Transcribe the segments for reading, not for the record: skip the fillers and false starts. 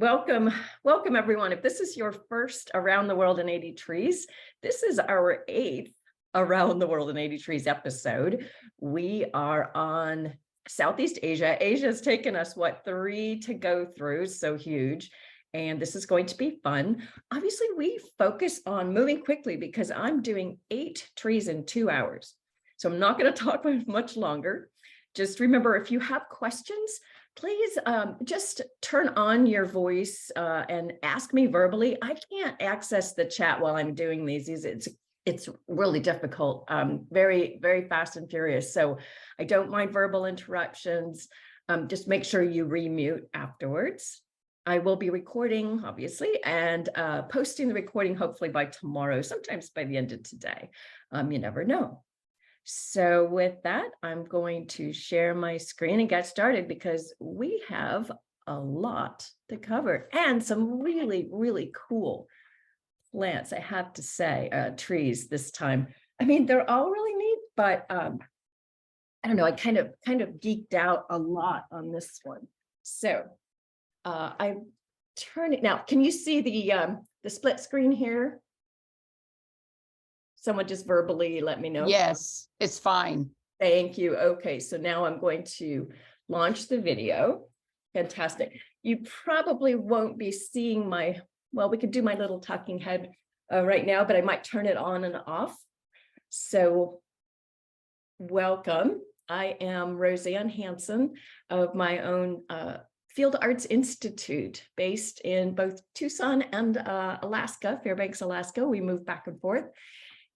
Welcome everyone. If this is your first Around the World in 80 Trees, this is our 8th Around the World in 80 Trees episode. We are on Southeast Asia. Asia's taken us, 3 to go through, so huge. And this is going to be fun. Obviously, we focus on moving quickly because I'm doing 8 trees in 2 hours. So I'm not going to talk much longer. Just remember, if you have questions, please just turn on your voice and ask me verbally. I can't access the chat while I'm doing these. It's really difficult, very, very fast and furious. So I don't mind verbal interruptions. Just make sure you remute afterwards. I will be recording, obviously, and posting the recording hopefully by tomorrow, sometimes by the end of today. You never know. So with that, I'm going to share my screen and get started because we have a lot to cover and some really, really cool plants, I have to say, trees this time. I mean, they're all really neat, but I don't know, I kind of geeked out a lot on this one. So I'm turning now. Can you see the split screen here? Someone just verbally let me know. Yes, it's fine. Thank you. Okay, so now I'm going to launch the video. Fantastic. You probably won't be seeing we could do my little talking head right now, but I might turn it on and off. So welcome. I am Roseanne Hansen of my own Field Arts Institute based in both Tucson and Alaska, Fairbanks, Alaska. We move back and forth.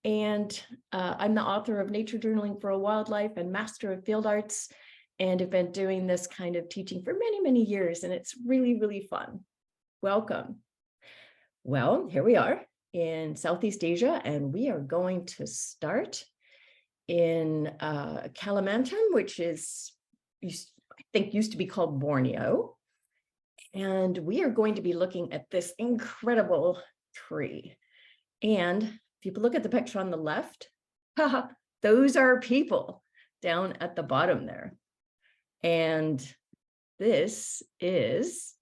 And I'm the author of Nature Journaling for a Wildlife and Master of Field Arts, and have been doing this kind of teaching for many, many years, and it's really, really fun. Welcome. Well, here we are in Southeast Asia, and we are going to start in Kalimantan, which is, I think, used to be called Borneo. And we are going to be looking at this incredible tree. And if you look at the picture on the left, those are people down at the bottom there. And this is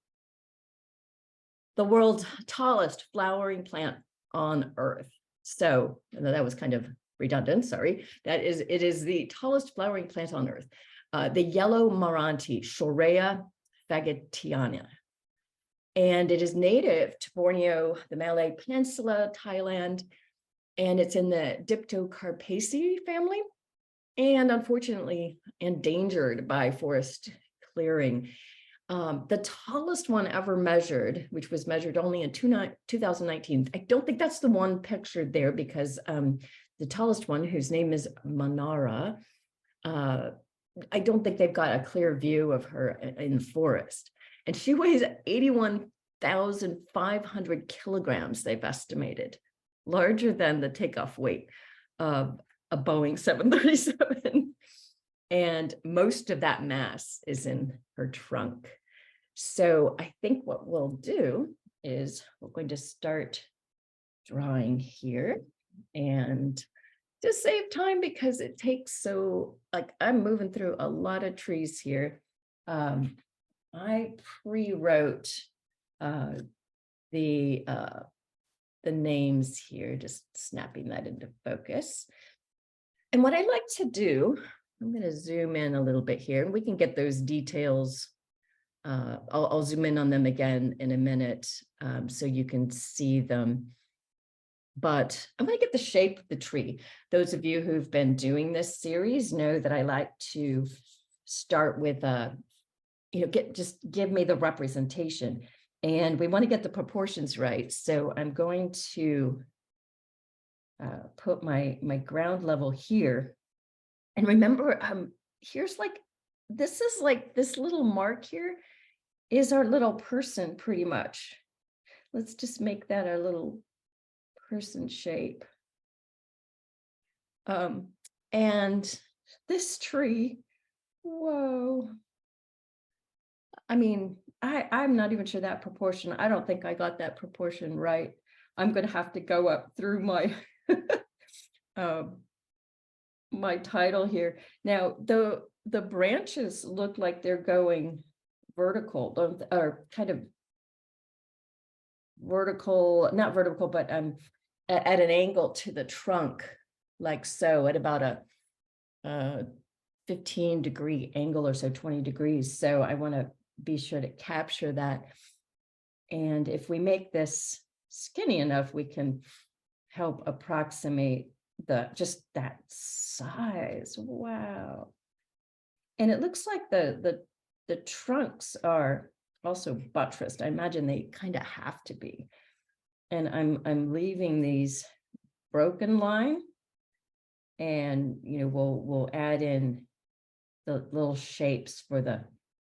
the world's tallest flowering plant on Earth. So that was kind of redundant, sorry. It is the tallest flowering plant on Earth. The yellow Maranti, Shorea fagetiana. And it is native to Borneo, the Malay Peninsula, Thailand, and it's in the Diptocarpaceae family, and unfortunately endangered by forest clearing. The tallest one ever measured, which was measured only in 2019, I don't think that's the one pictured there because the tallest one, whose name is Manara, I don't think they've got a clear view of her in the forest. And she weighs 81,500 kilograms, they've estimated. Larger than the takeoff weight of a Boeing 737. And most of that mass is in her trunk. So I think what we'll do is we're going to start drawing here. And to save time, because it takes I'm moving through a lot of trees here. I pre-wrote the names here, just snapping that into focus. And what I like to do, I'm going to zoom in a little bit here, and we can get those details. I'll zoom in on them again in a minute so you can see them. But I'm going to get the shape of the tree. Those of you who've been doing this series know that I like to start with just give me the representation. And we want to get the proportions right. So I'm going to put my ground level here. And remember, here's this little mark here is our little person pretty much. Let's just make that our little person shape. And this tree, whoa. I mean, I'm not even sure that proportion. I don't think I got that proportion right. I'm going to have to go up through my my title here. Now, the branches look like they're going vertical, or kind of vertical, not vertical, but at an angle to the trunk, like so, at about a 15-degree angle or so, 20 degrees. So I want to be sure to capture that. And if we make this skinny enough, we can help approximate just that size. Wow. And it looks like the trunks are also buttressed. I imagine they kind of have to be. And I'm leaving these broken line, and we'll add in the little shapes for the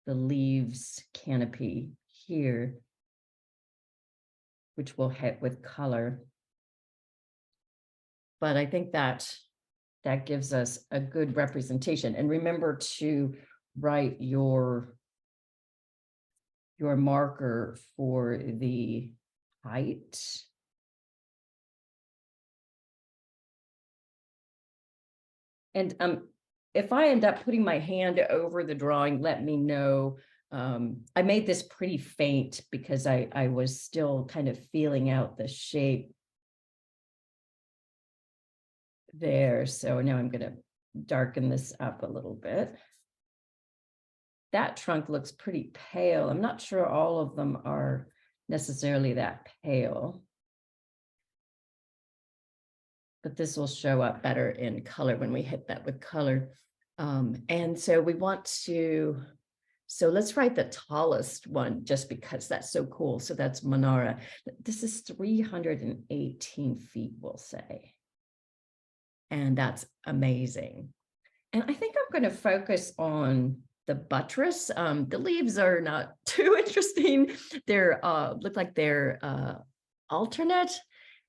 leaves canopy here, which we'll hit with color. But I think that gives us a good representation. And remember to write your marker for the height. And if I end up putting my hand over the drawing, let me know. I made this pretty faint because I was still kind of feeling out the shape there. So now I'm going to darken this up a little bit. That trunk looks pretty pale. I'm not sure all of them are necessarily that pale, but this will show up better in color when we hit that with color. And so we want to, so let's write the tallest one just because that's so cool. So that's Manara. This is 318 feet, we'll say. And that's amazing. And I think I'm going to focus on the buttress. The leaves are not too interesting. They're look like they're alternate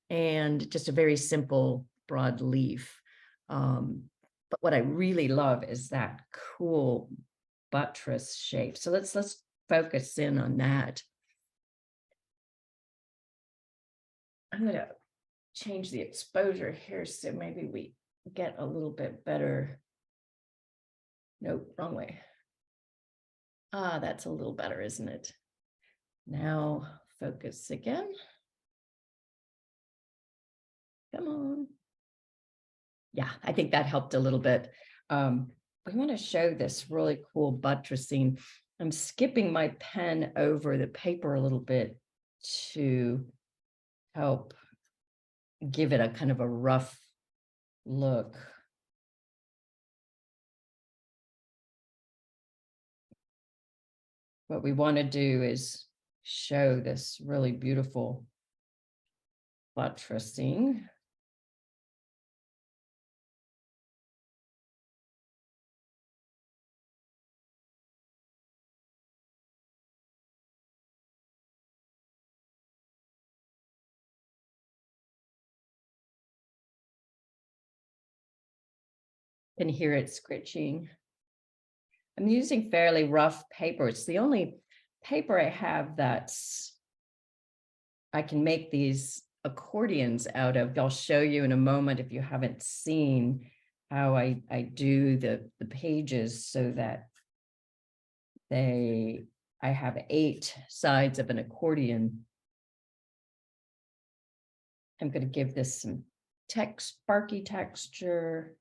and just a very simple broad leaf. But what I really love is that cool buttress shape. So let's focus in on that. I'm going to change the exposure here so maybe we get a little bit better. Nope, wrong way. That's a little better, isn't it? Now focus again. Come on. Yeah, I think that helped a little bit. We want to show this really cool buttressing. I'm skipping my pen over the paper a little bit to help give it a kind of a rough look. What we want to do is show this really beautiful buttressing. Can hear it scritching. I'm using fairly rough paper. It's the only paper I have that's I can make these accordions out of. I'll show you in a moment if you haven't seen how I do the pages so that I have 8 sides of an accordion. I'm going to give this some sparky texture.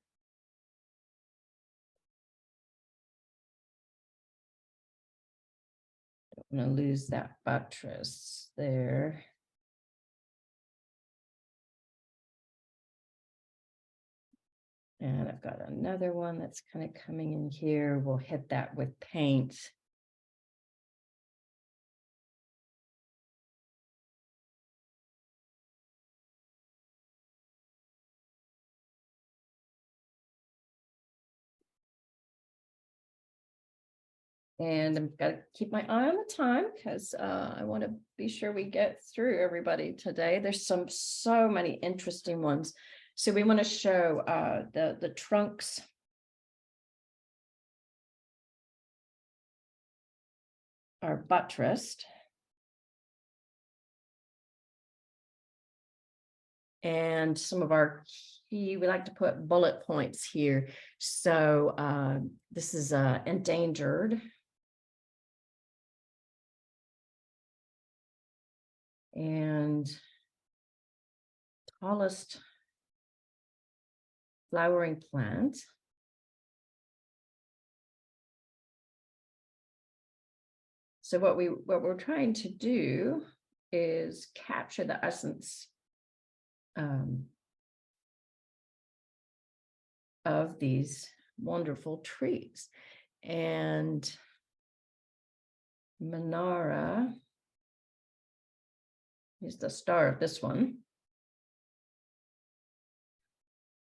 Don't want to lose that buttress there. And I've got another one that's kind of coming in here. We'll hit that with paint. And I've got to keep my eye on the time because I want to be sure we get through everybody today. There's so many interesting ones. So we want to show the trunks. Are buttressed. And some of our key, we like to put bullet points here. So this is endangered. and tallest flowering plant. So what we're trying to do is capture the essence of these wonderful trees. And Manara is the star of this one.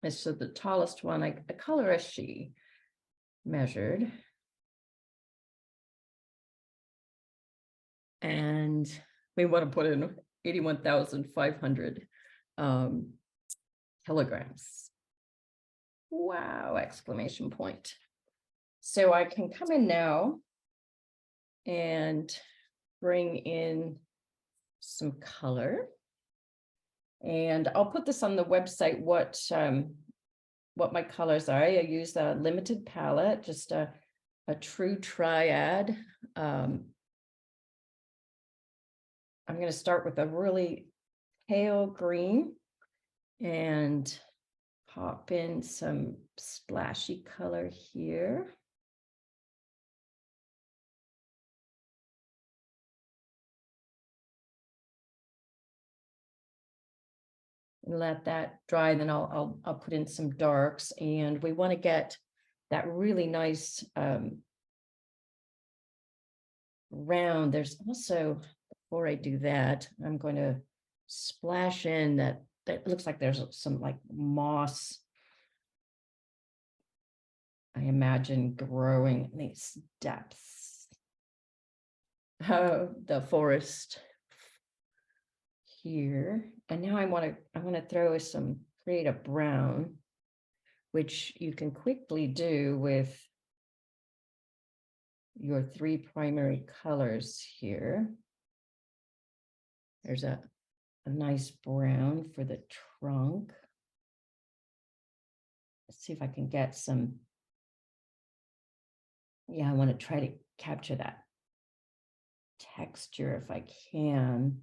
And so the tallest one, a colorist she measured. And we want to put in 81,500 kilograms. Wow, exclamation point. So I can come in now and bring in some color. And I'll put this on the website, what my colors are. I use a limited palette, just a true triad. I'm going to start with a really pale green and pop in some splashy color here. And let that dry, then I'll put in some darks, and we want to get that really nice round. There's also, before I do that, I'm going to splash in that looks like there's some like moss, I imagine, growing in these depths of the forest here. And now I want to throw create a brown, which you can quickly do with your three primary colors here. There's a nice brown for the trunk. Let's see if I can get some. Yeah, I want to try to capture that texture if I can.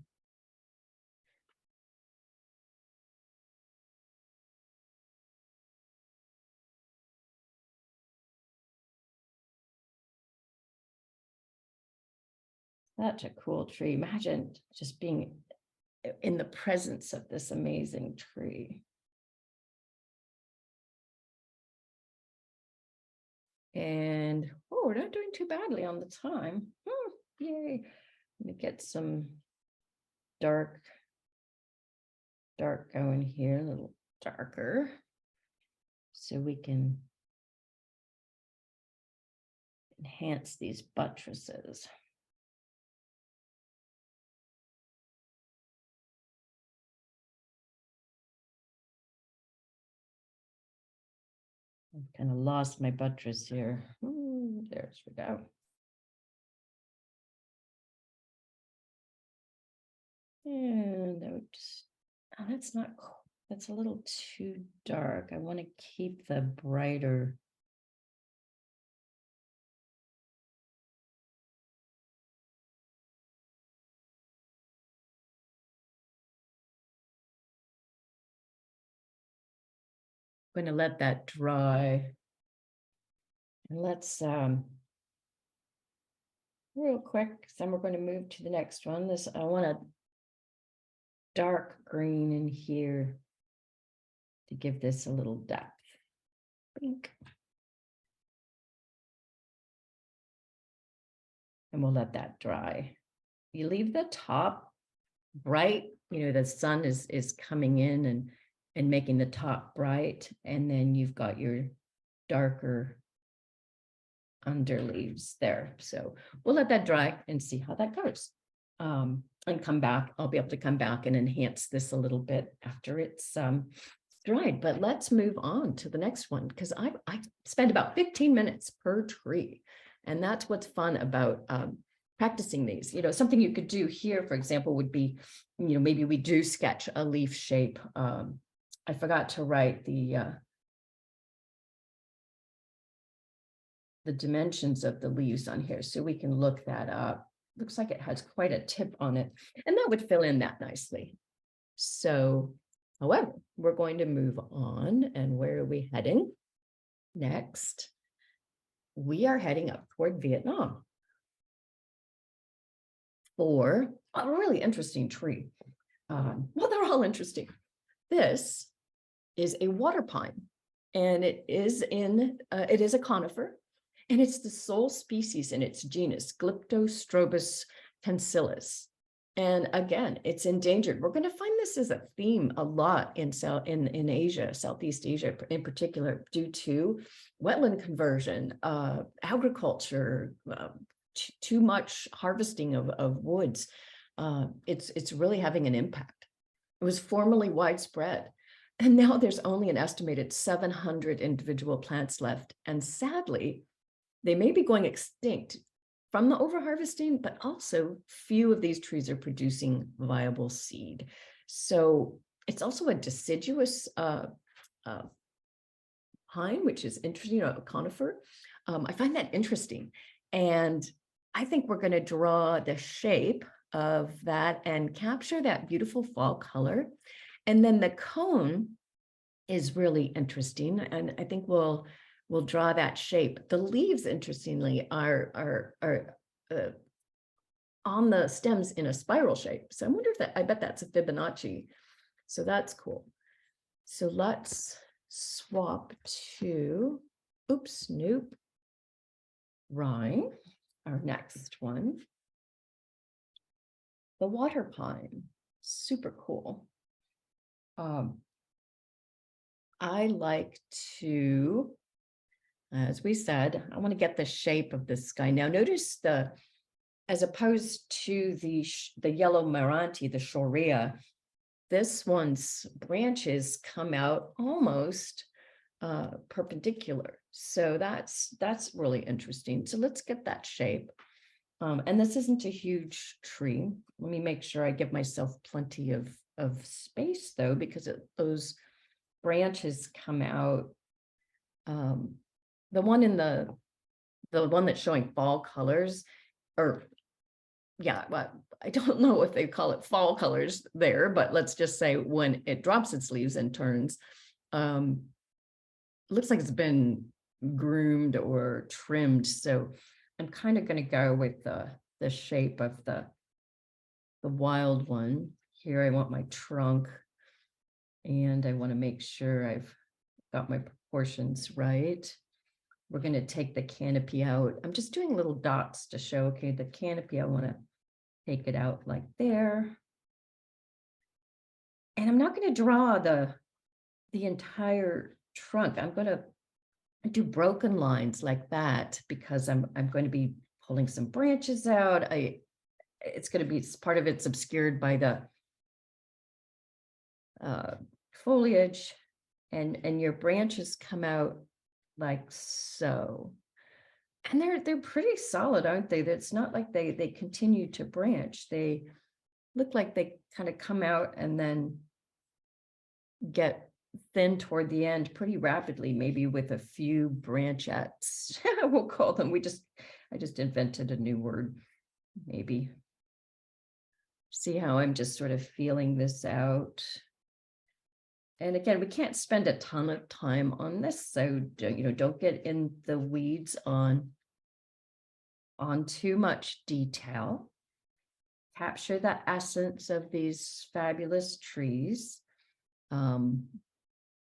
Such a cool tree. Imagine just being in the presence of this amazing tree. And oh, we're not doing too badly on the time. Yay. Let me get some dark going here, a little darker, so we can enhance these buttresses. I've kind of lost my buttress here. There we go. And I would just, oh, that's a little too dark. I want to keep the brighter. I'm going to let that dry. And let's real quick, then we're going to move to the next one. I want a dark green in here to give this a little depth. Pink. And we'll let that dry. You leave the top bright, the sun is coming in and making the top bright, and then you've got your darker underleaves there. So we'll let that dry and see how that goes. And come back. I'll be able to come back and enhance this a little bit after it's dried. But let's move on to the next one, because I spend about 15 minutes per tree. And that's what's fun about practicing these. Something you could do here, for example, would be, maybe we do sketch a leaf shape. I forgot to write the dimensions of the leaves on here, so we can look that up. looks like it has quite a tip on it, and that would fill in that nicely. So, however, we're going to move on, and where are we heading next? We are heading up toward Vietnam for a really interesting tree. Well, they're all interesting. This is a water pine, and it is a conifer, and it's the sole species in its genus, Glyptostrobus cancellus. And again, it's endangered. We're going to find this as a theme a lot in Asia, Southeast Asia in particular, due to wetland conversion, agriculture, too much harvesting of woods. It's really having an impact. It was formerly widespread, and now there's only an estimated 700 individual plants left. And sadly, they may be going extinct from the overharvesting, but also few of these trees are producing viable seed. So it's also a deciduous pine, which is interesting, a conifer. I find that interesting. And I think we're going to draw the shape of that and capture that beautiful fall color. And then the cone is really interesting. And I think we'll draw that shape. The leaves, interestingly, are on the stems in a spiral shape. So I wonder if I bet that's a Fibonacci. So that's cool. So let's swap to, Rhine, our next one. The water pine, super cool. I like to, as we said, I want to get the shape of this guy. Now notice as opposed to the yellow Meranti, the Shorea, this one's branches come out almost perpendicular. So that's really interesting. So let's get that shape. And this isn't a huge tree. Let me make sure I give myself plenty of space though, because those branches come out. The one in the one that's showing fall colors, or yeah, well, I don't know if they call it fall colors there, but let's just say when it drops its leaves and turns, looks like it's been groomed or trimmed. So I'm kind of going to go with the shape of the wild one. Here I want my trunk, and I want to make sure I've got my proportions right. We're going to take the canopy out. I'm just doing little dots to show, okay, the canopy, I want to take it out like there. And I'm not going to draw the entire trunk. I'm going to do broken lines like that because I'm going to be pulling some branches out. It's going to be, part of it's obscured by the foliage, and your branches come out like so. And they're pretty solid, aren't they? It's not like they continue to branch. They look like they kind of come out and then get thin toward the end pretty rapidly, maybe with a few branchettes. We'll call them. I just invented a new word, maybe. See how I'm just sort of feeling this out. And again, we can't spend a ton of time on this, so don't get in the weeds on too much detail. Capture the essence of these fabulous trees,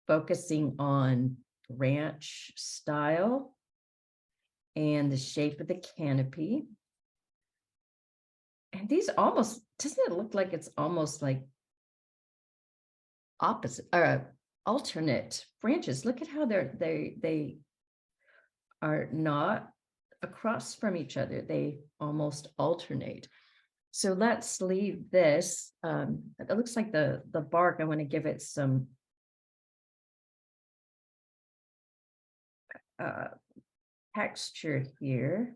focusing on ranch style and the shape of the canopy. And these almost, doesn't it look like it's almost like opposite or alternate branches? Look at how they are not across from each other. They almost alternate. So let's leave this. It looks like the bark, I want to give it some texture here.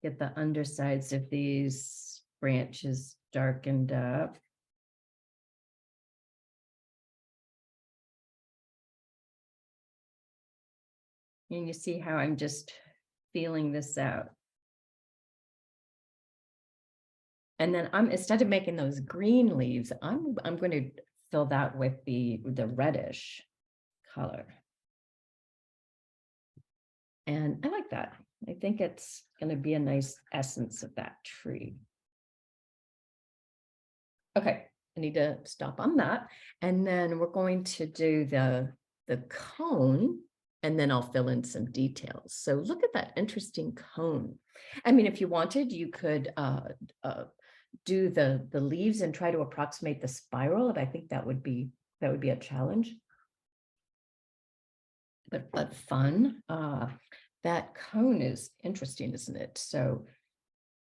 Get the undersides of these branches darkened up. And you see how I'm just feeling this out. And then instead of making those green leaves, I'm going to fill that with the reddish color. And I like that. I think it's going to be a nice essence of that tree. Okay, I need to stop on that. And then we're going to do the cone, and then I'll fill in some details. So look at that interesting cone. I mean, if you wanted, you could do the leaves and try to approximate the spiral. And I think that would be a challenge. But fun. That cone is interesting, isn't it? So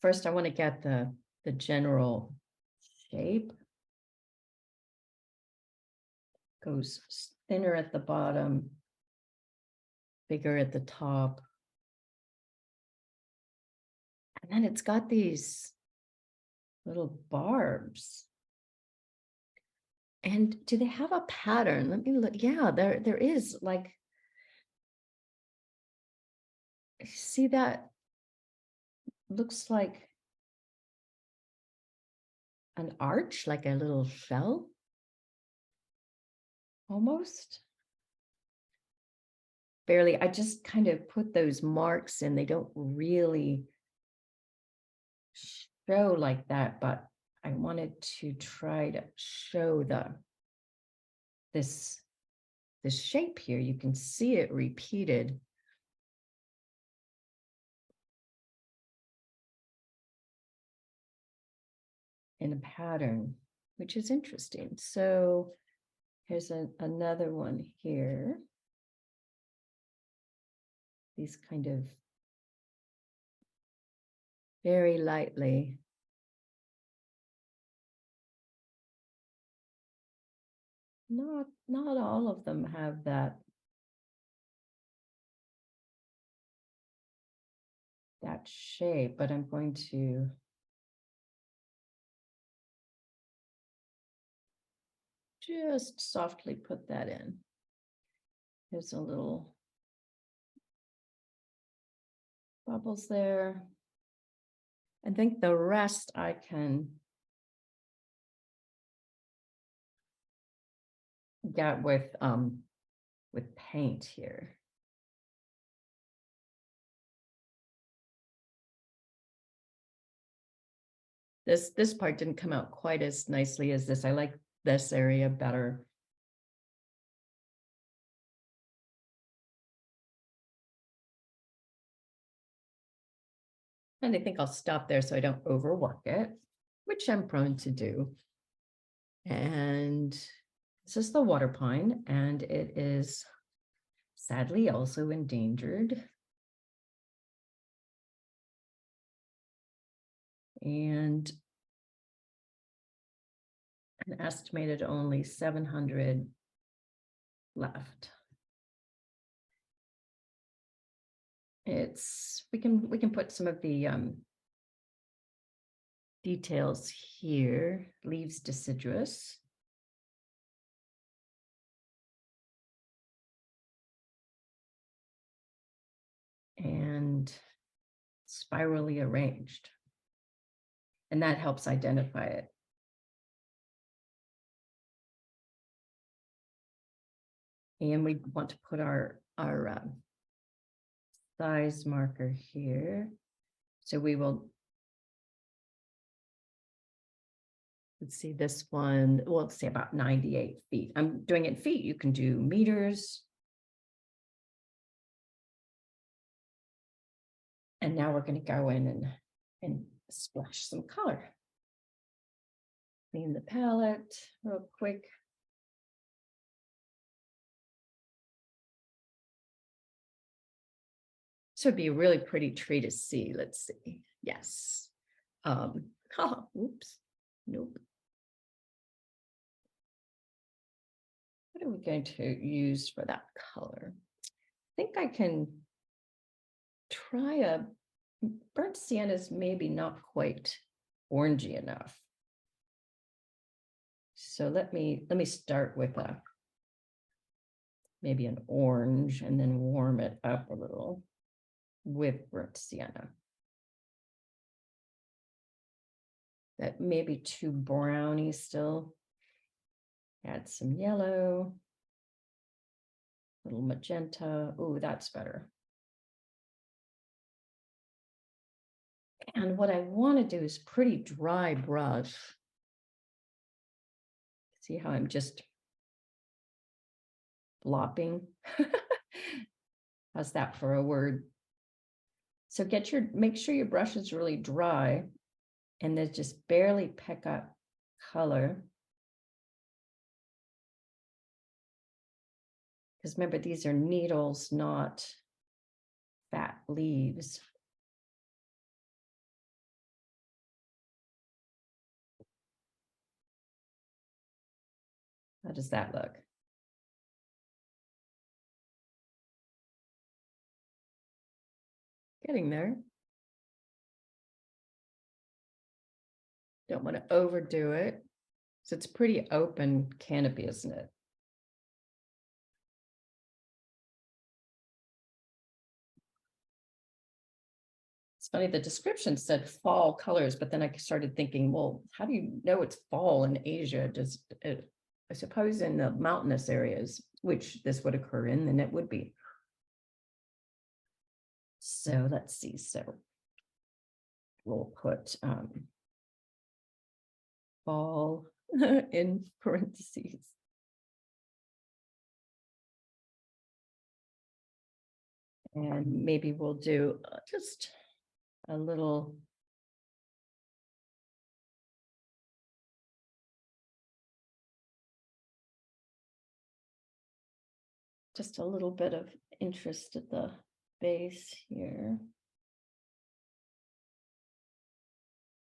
first I want to get the general shape. Goes thinner at the bottom, bigger at the top. And then it's got these little barbs. And do they have a pattern? Let me look. Yeah, there is, like, see that? Looks like an arch, like a little shell. Almost. Barely. I just kind of put those marks in. They don't really show like that, but I wanted to try to show this shape here. You can see it repeated. In a pattern, which is interesting. So here's another one here. These kind of very lightly. Not all of them have that shape, but I'm going to just softly put that in. There's a little bubbles there. I think the rest I can get with paint here. This part didn't come out quite as nicely as this. I like this area better. And I think I'll stop there so I don't overwork it, which I'm prone to do. And this is the water pine, and it is sadly also endangered. And an estimated only 700 left. We can put some of the details here. Leaves deciduous. And spirally arranged. And that helps identify it. And we want to put our size marker here. So we will, let's see, this one, well, let's say about 98 feet. I'm doing it in feet. You can do meters. And now we're going to go in and splash some color. Clean the palette real quick. So it'd be a really pretty tree to see. Let's see. Yes. Oops. Nope. What are we going to use for that color? I think I can try burnt sienna is maybe not quite orangey enough. So let me start with maybe an orange, and then warm it up a little with burnt sienna. That may be too browny still. Add some yellow, little magenta. Oh, that's better. And what I want to do is pretty dry brush. See how I'm just flopping? How's that for a word? So make sure your brush is really dry and then just barely pick up color. Because remember, these are needles, not fat leaves. How does that look? Getting there. Don't want to overdo it. So it's pretty open canopy, isn't it? It's funny, the description said fall colors, but then I started thinking, well, how do you know it's fall in Asia? I suppose in the mountainous areas, which this would occur in, then it would be. So let's see. So we'll put fall in parentheses. And maybe we'll do just a little bit of interest at the base here.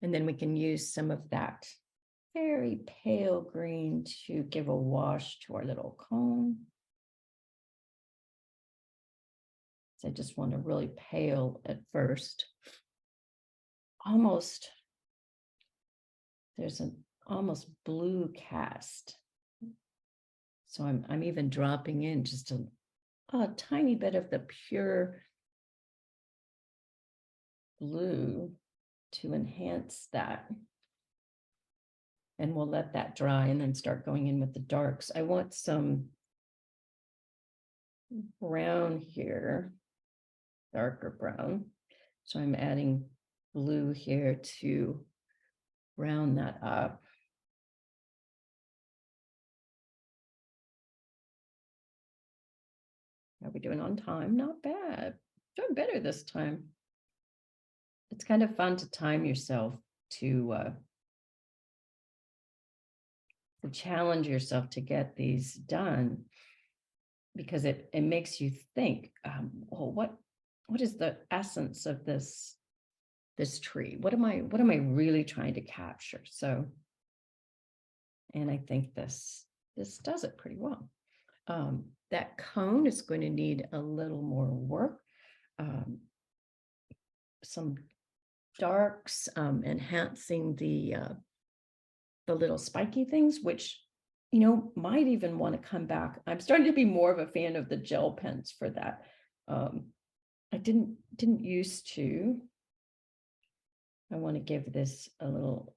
And then we can use some of that very pale green to give a wash to our little cone. So I just want to really pale at first. There's an almost blue cast. So I'm even dropping in just a tiny bit of the pure blue to enhance that. And we'll let that dry and then start going in with the darks. I want some brown here, darker brown. So I'm adding blue here to round that up. How are we doing on time? Not bad. Doing better this time. It's kind of fun to time yourself to challenge yourself to get these done, because it makes you think, well, what is the essence of this tree? What am I really trying to capture? So, and I think this does it pretty well. That cone is going to need a little more work. Some darks, enhancing the little spiky things, which, might even want to come back. I'm starting to be more of a fan of the gel pens for that. I didn't used to. I want to give this a little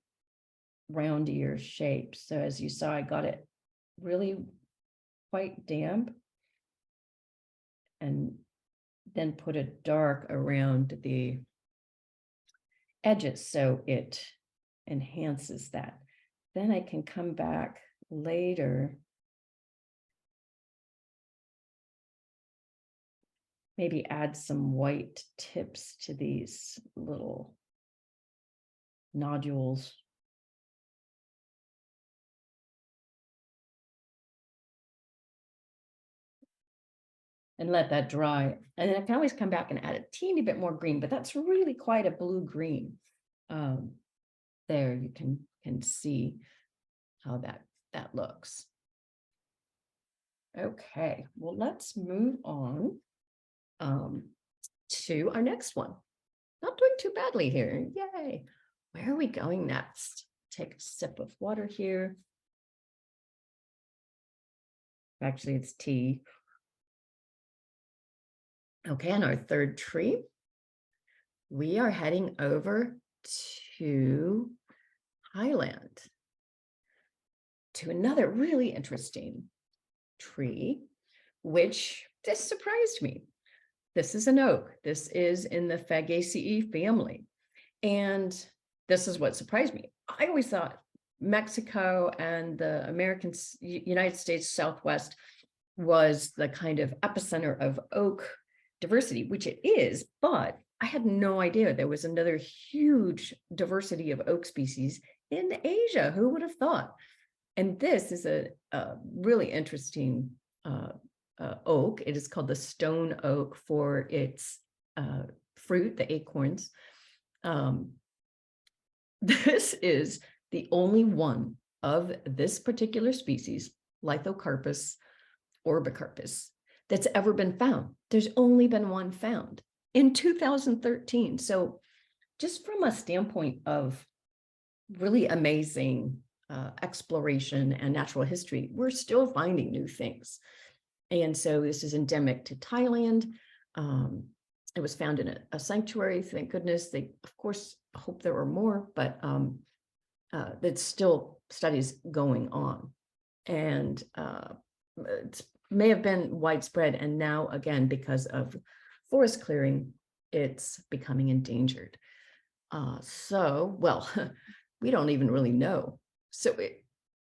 roundier shape. So as you saw, I got it really quite damp and then put a dark around the edges so it enhances that. Then I can come back later, maybe add some white tips to these little nodules. And let that dry. And then I can always come back and add a teeny bit more green, but that's really quite a blue green. There you can see how that looks. Okay, well, let's move on to our next one. Not doing too badly here. Yay. Where are we going next? Take a sip of water here. Actually, it's tea. Okay, on our third tree, we are heading over to Thailand, to another really interesting tree, which just surprised me. This is an oak. This is in the Fagaceae family. And this is what surprised me. I always thought Mexico and the United States Southwest was the kind of epicenter of oak diversity, which it is, but I had no idea there was another huge diversity of oak species in Asia. Who would have thought? And this is a really interesting oak. It is called the stone oak for its fruit, the acorns. This is the only one of this particular species, Lithocarpus orbicarpus, that's ever been found. There's only been one found in 2013. So just from a standpoint of really amazing exploration and natural history, we're still finding new things. And so this is endemic to Thailand. It was found in a sanctuary, thank goodness. They, of course, hope there are more, but it's still studies going on. And it may have been widespread, and now, again, because of forest clearing, it's becoming endangered. Well, we don't even really know. So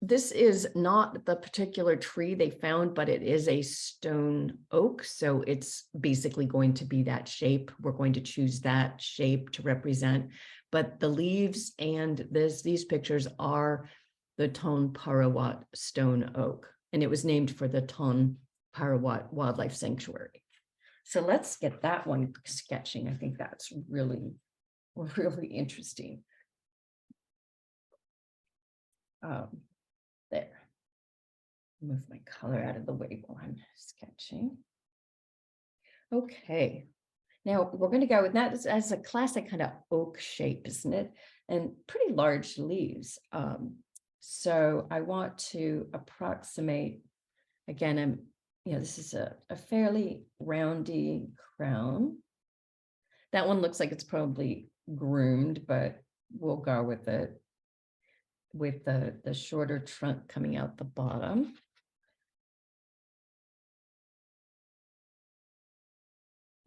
this is not the particular tree they found, but it is a stone oak. So it's basically going to be that shape. We're going to choose that shape to represent. But the leaves and these pictures are the Ton Parawat stone oak. And it was named for the Ton Parawat Wildlife Sanctuary. So let's get that one sketching. I think that's really, really interesting. There. Move my color out of the way while I'm sketching. Okay. Now we're going to go with that as a classic kind of oak shape, isn't it? And pretty large leaves. So I want to approximate, again, this is a fairly roundy crown. That one looks like it's probably groomed, but we'll go with it, with the shorter trunk coming out the bottom.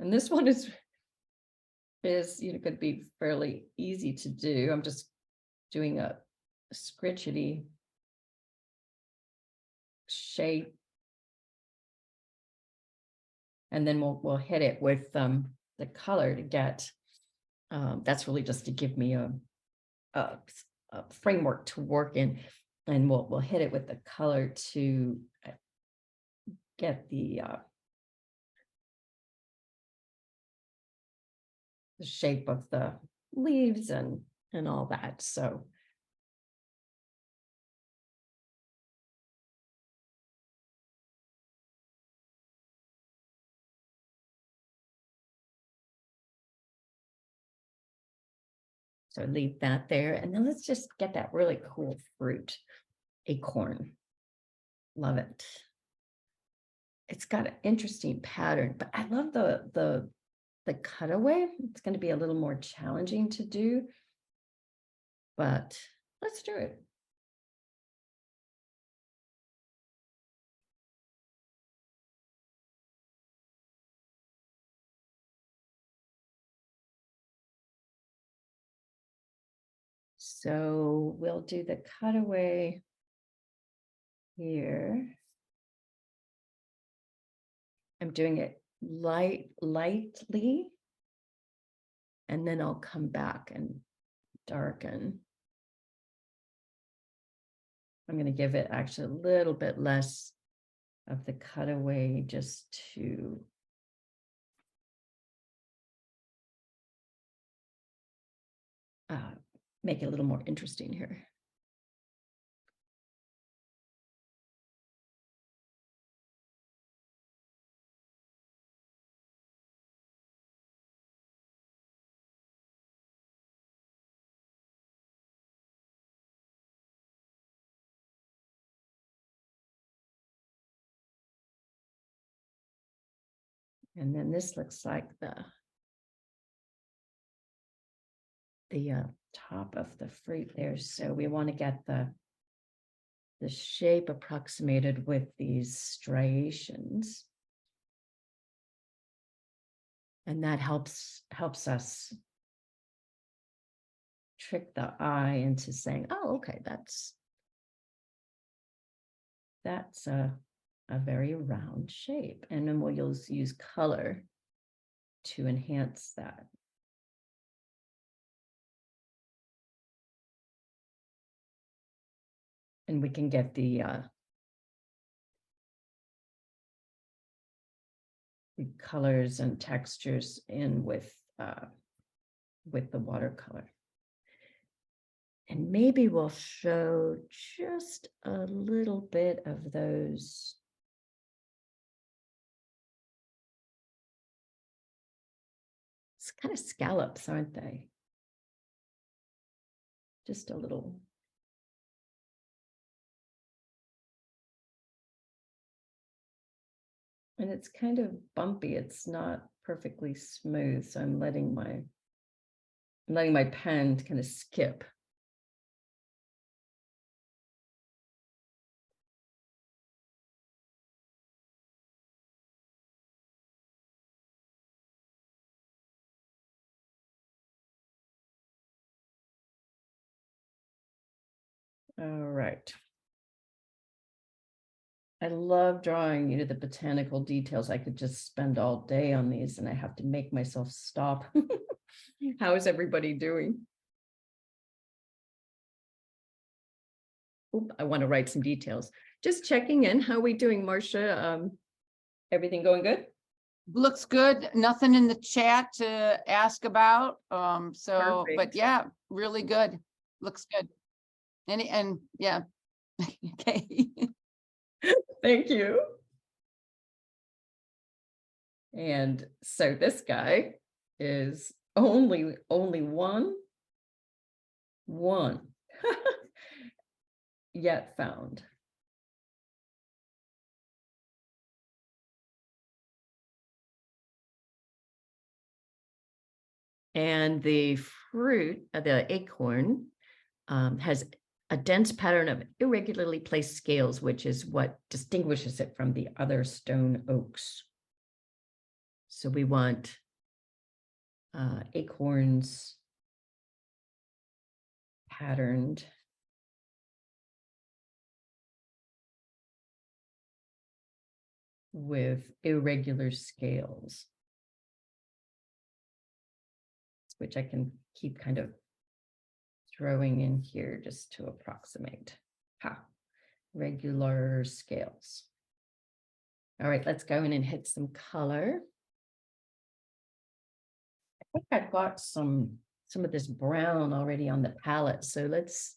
And this one is could be fairly easy to do. I'm just doing a scritchety shape. And then we'll hit it with the color to get, that's really just to give me a framework to work in. And we'll hit it with the color to get the shape of the leaves and all that. So leave that there. And then let's just get that really cool fruit, acorn. Love it. It's got an interesting pattern, but I love the cutaway. It's going to be a little more challenging to do, but let's do it. So we'll do the cutaway here. I'm doing it lightly, and then I'll come back and darken. I'm going to give it actually a little bit less of the cutaway just to make it a little more interesting here. And then this looks like the top of the fruit there. So we want to get the shape approximated with these striations. And that helps us trick the eye into saying, oh, okay, that's a very round shape. And then we'll use color to enhance that. And we can get the colors and textures in with the watercolor. And maybe we'll show just a little bit of those it's kind of scallops, aren't they? Just a little. And it's kind of bumpy. It's not perfectly smooth. So I'm letting my pen kind of skip. All right. I love drawing, the botanical details. I could just spend all day on these and I have to make myself stop. How is everybody doing? Oop, I want to write some details. Just checking in. How are we doing, Marcia? Everything going good? Looks good. Nothing in the chat to ask about. But Perfect. yeah, really good. Looks good. And yeah. Okay. Thank you. And so this guy is only one yet found. And the fruit, the acorn, has a dense pattern of irregularly placed scales, which is what distinguishes it from the other stone oaks. So we want acorns patterned with irregular scales, which I can keep kind of throwing in here just to approximate. Regular scales. All right, let's go in and hit some color. I think I've got some of this brown already on the palette, so let's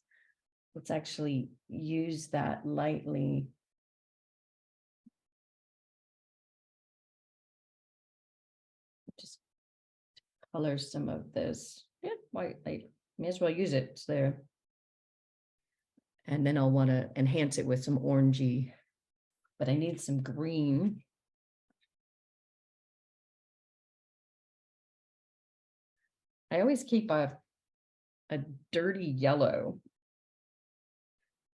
actually use that lightly. Just color some of this. Yeah, white. I may as well use it. It's there. And then I'll want to enhance it with some orangey, but I need some green. I always keep a dirty yellow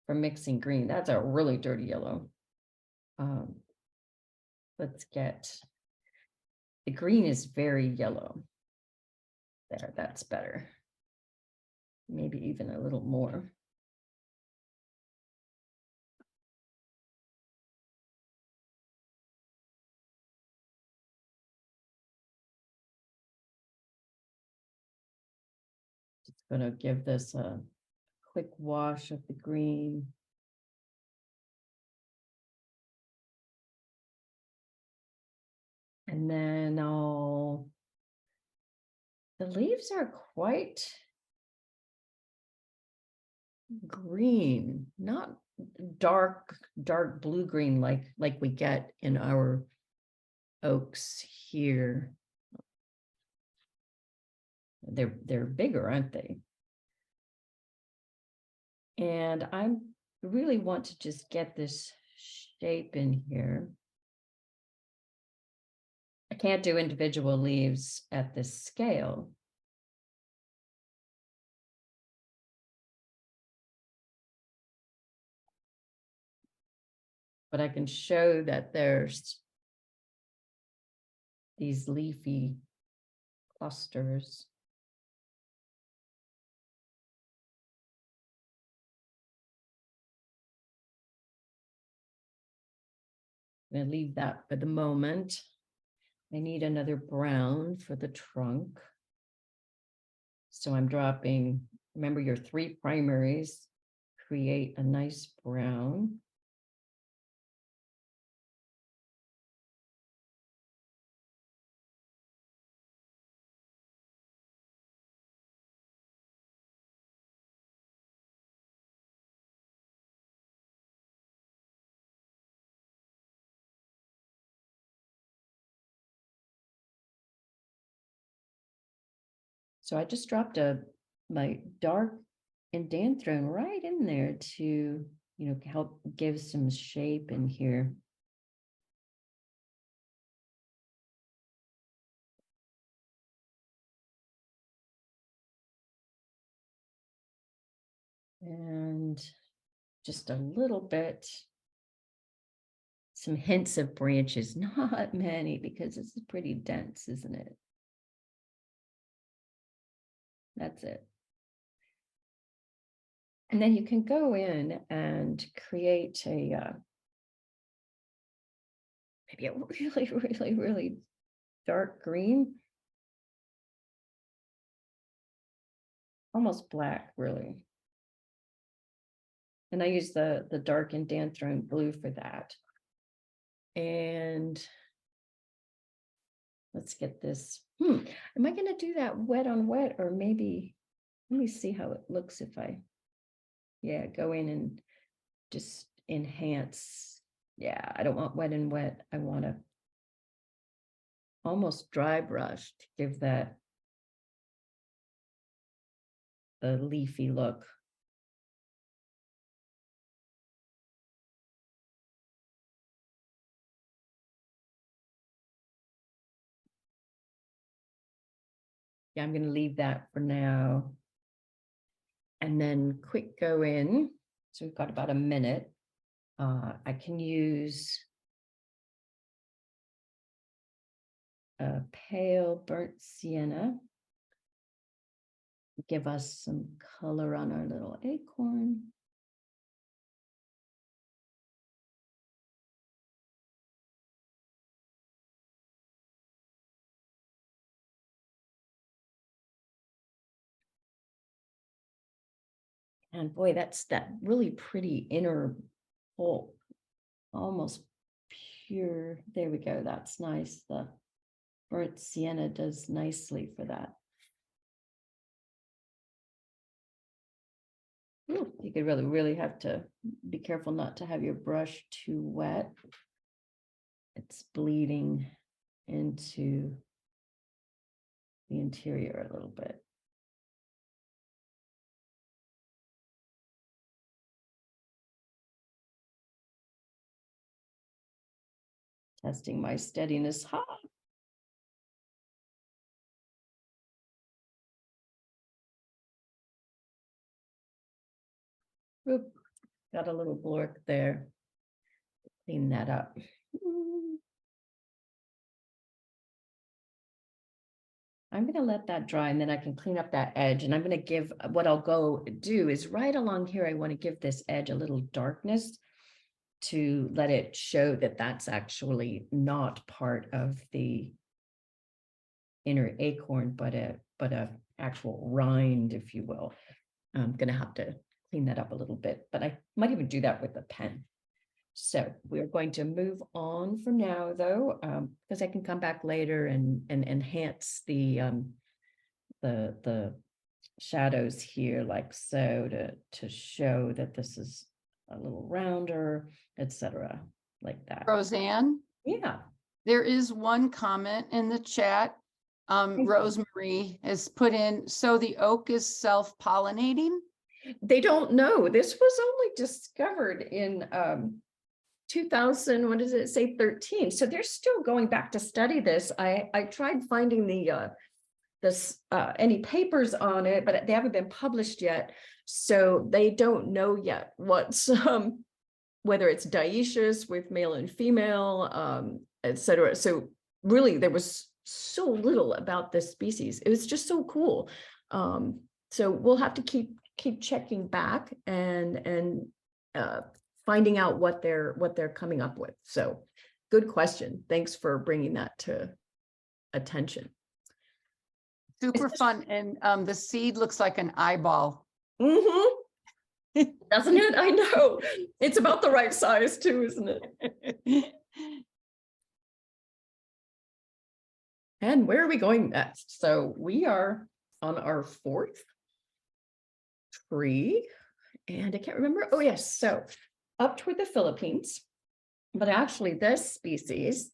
for mixing green. That's a really dirty yellow. Let's get, the green is very yellow. There, that's better. Maybe even a little more. Just going to give this a quick wash of the green. And then the leaves are quite green, not dark blue green like we get in our oaks here. They're bigger, aren't they? And I really want to just get this shape in here. I can't do individual leaves at this scale. But I can show that there's these leafy clusters. I'm going to leave that for the moment. I need another brown for the trunk. So I'm dropping, remember your 3 primaries, create a nice brown. So I just dropped my dark indanthrone right in there to, help give some shape in here. And just a little bit, some hints of branches, not many, because this is pretty dense, isn't it? That's it. And then you can go in and create a maybe a really, really, really dark green. Almost black, really. And I use the dark indanthrone blue for that. And let's get this. Am I going to do that wet on wet, or maybe, let me see how it looks if I, go in and just enhance. Yeah, I don't want wet and wet. I want to almost dry brush to give that the leafy look. Yeah, I'm going to leave that for now. And then quick go in. So we've got about a minute. I can use a pale burnt sienna. Give us some color on our little acorn. And boy, that's that really pretty inner pulp, almost pure. There we go. That's nice. The burnt sienna does nicely for that. Ooh, you could really have to be careful not to have your brush too wet. It's bleeding into the interior a little bit. Testing my steadiness. Ha! Oop, got a little blork there. Clean that up. I'm going to let that dry, and then I can clean up that edge. And I'm going to give, what I'll go do is right along here, I want to give this edge a little darkness to let it show that that's actually not part of the inner acorn, but a actual rind, if you will. I'm going to have to clean that up a little bit, but I might even do that with a pen. So we're going to move on for now, though, because I can come back later and enhance the shadows here, like so, to show that this is a little rounder, etc., like that. Roseanne, Yeah. there is one comment in the chat. Rosemary has put in, so the oak is self-pollinating? They don't know. This was only discovered in 2000, what does it say, 13. So they're still going back to study this. I tried finding any papers on it, but they haven't been published yet. So they don't know yet what's whether it's dioecious with male and female, et cetera. So really, there was so little about this species. It was just so cool. So we'll have to keep checking back and finding out what they're coming up with. So good question. Thanks for bringing that to attention. Super fun. And the seed looks like an eyeball. Mm-hmm. Doesn't it? I know. It's about the right size too, isn't it? And where are we going next? So we are on our 4th tree, and I can't remember. Oh yes, so up toward the Philippines, but actually this species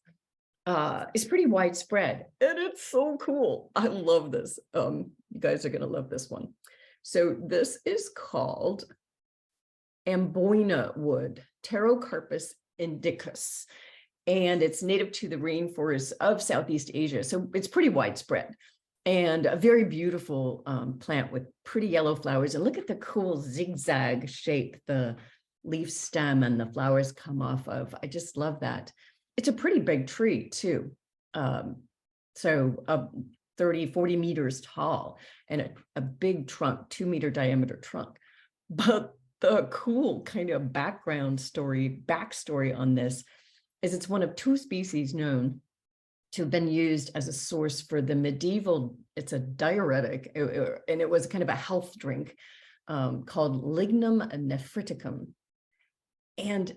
is pretty widespread, and it's so cool. I love this. You guys are gonna love this one. So this is called Amboina wood, Pterocarpus indicus, and it's native to the rainforests of Southeast Asia. So it's pretty widespread and a very beautiful plant with pretty yellow flowers. And look at the cool zigzag shape the leaf stem and the flowers come off of. I just love that. It's a pretty big tree too. So 30, 40 meters tall and a big trunk, 2-meter diameter trunk. But the cool kind of backstory on this is it's one of 2 species known to have been used as a source for the medieval, it's a diuretic, and it was kind of a health drink called lignum nephriticum. And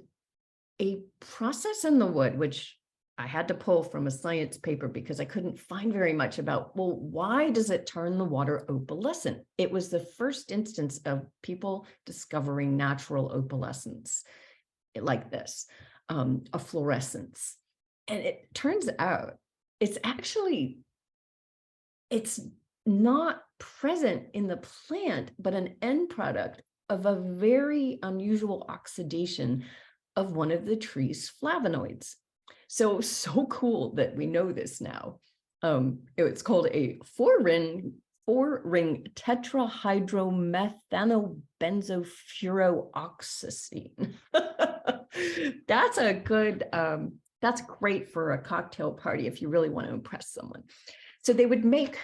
a process in the wood, which I had to pull from a science paper because I couldn't find very much about, well, why does it turn the water opalescent? It was the first instance of people discovering natural opalescence like this, a fluorescence. And it turns out it's not present in the plant, but an end product of a very unusual oxidation of one of the tree's flavonoids. So cool that we know this now. It's called a 4-ring tetrahydromethanobenzofurooxacine. That's a good, that's great for a cocktail party if you really want to impress someone. So they would make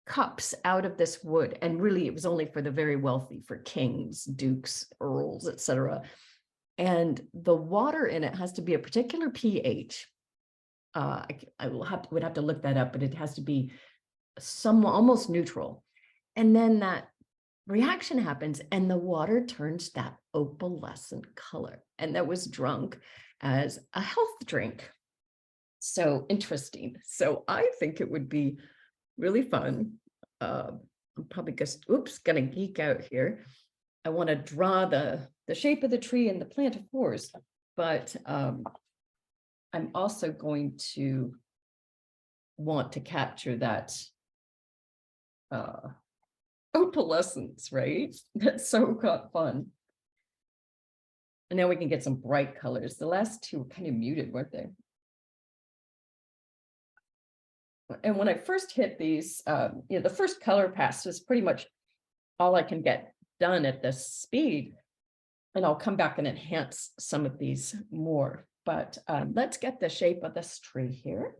cups out of this wood, and really it was only for the very wealthy, for kings, dukes, earls, etc. And the water in it has to be a particular pH. I would have to look that up, but it has to be somewhat almost neutral. And then that reaction happens and the water turns that opalescent color. And that was drunk as a health drink. So interesting. So I think it would be really fun. I'm probably just, gonna geek out here. I want to draw the shape of the tree and the plant, of course, but I'm also going to want to capture that opalescence, right? That's so fun. And now we can get some bright colors. The last 2 were kind of muted, weren't they? And when I first hit these, the first color pass is pretty much all I can get done at this speed. And I'll come back and enhance some of these more. But let's get the shape of this tree here.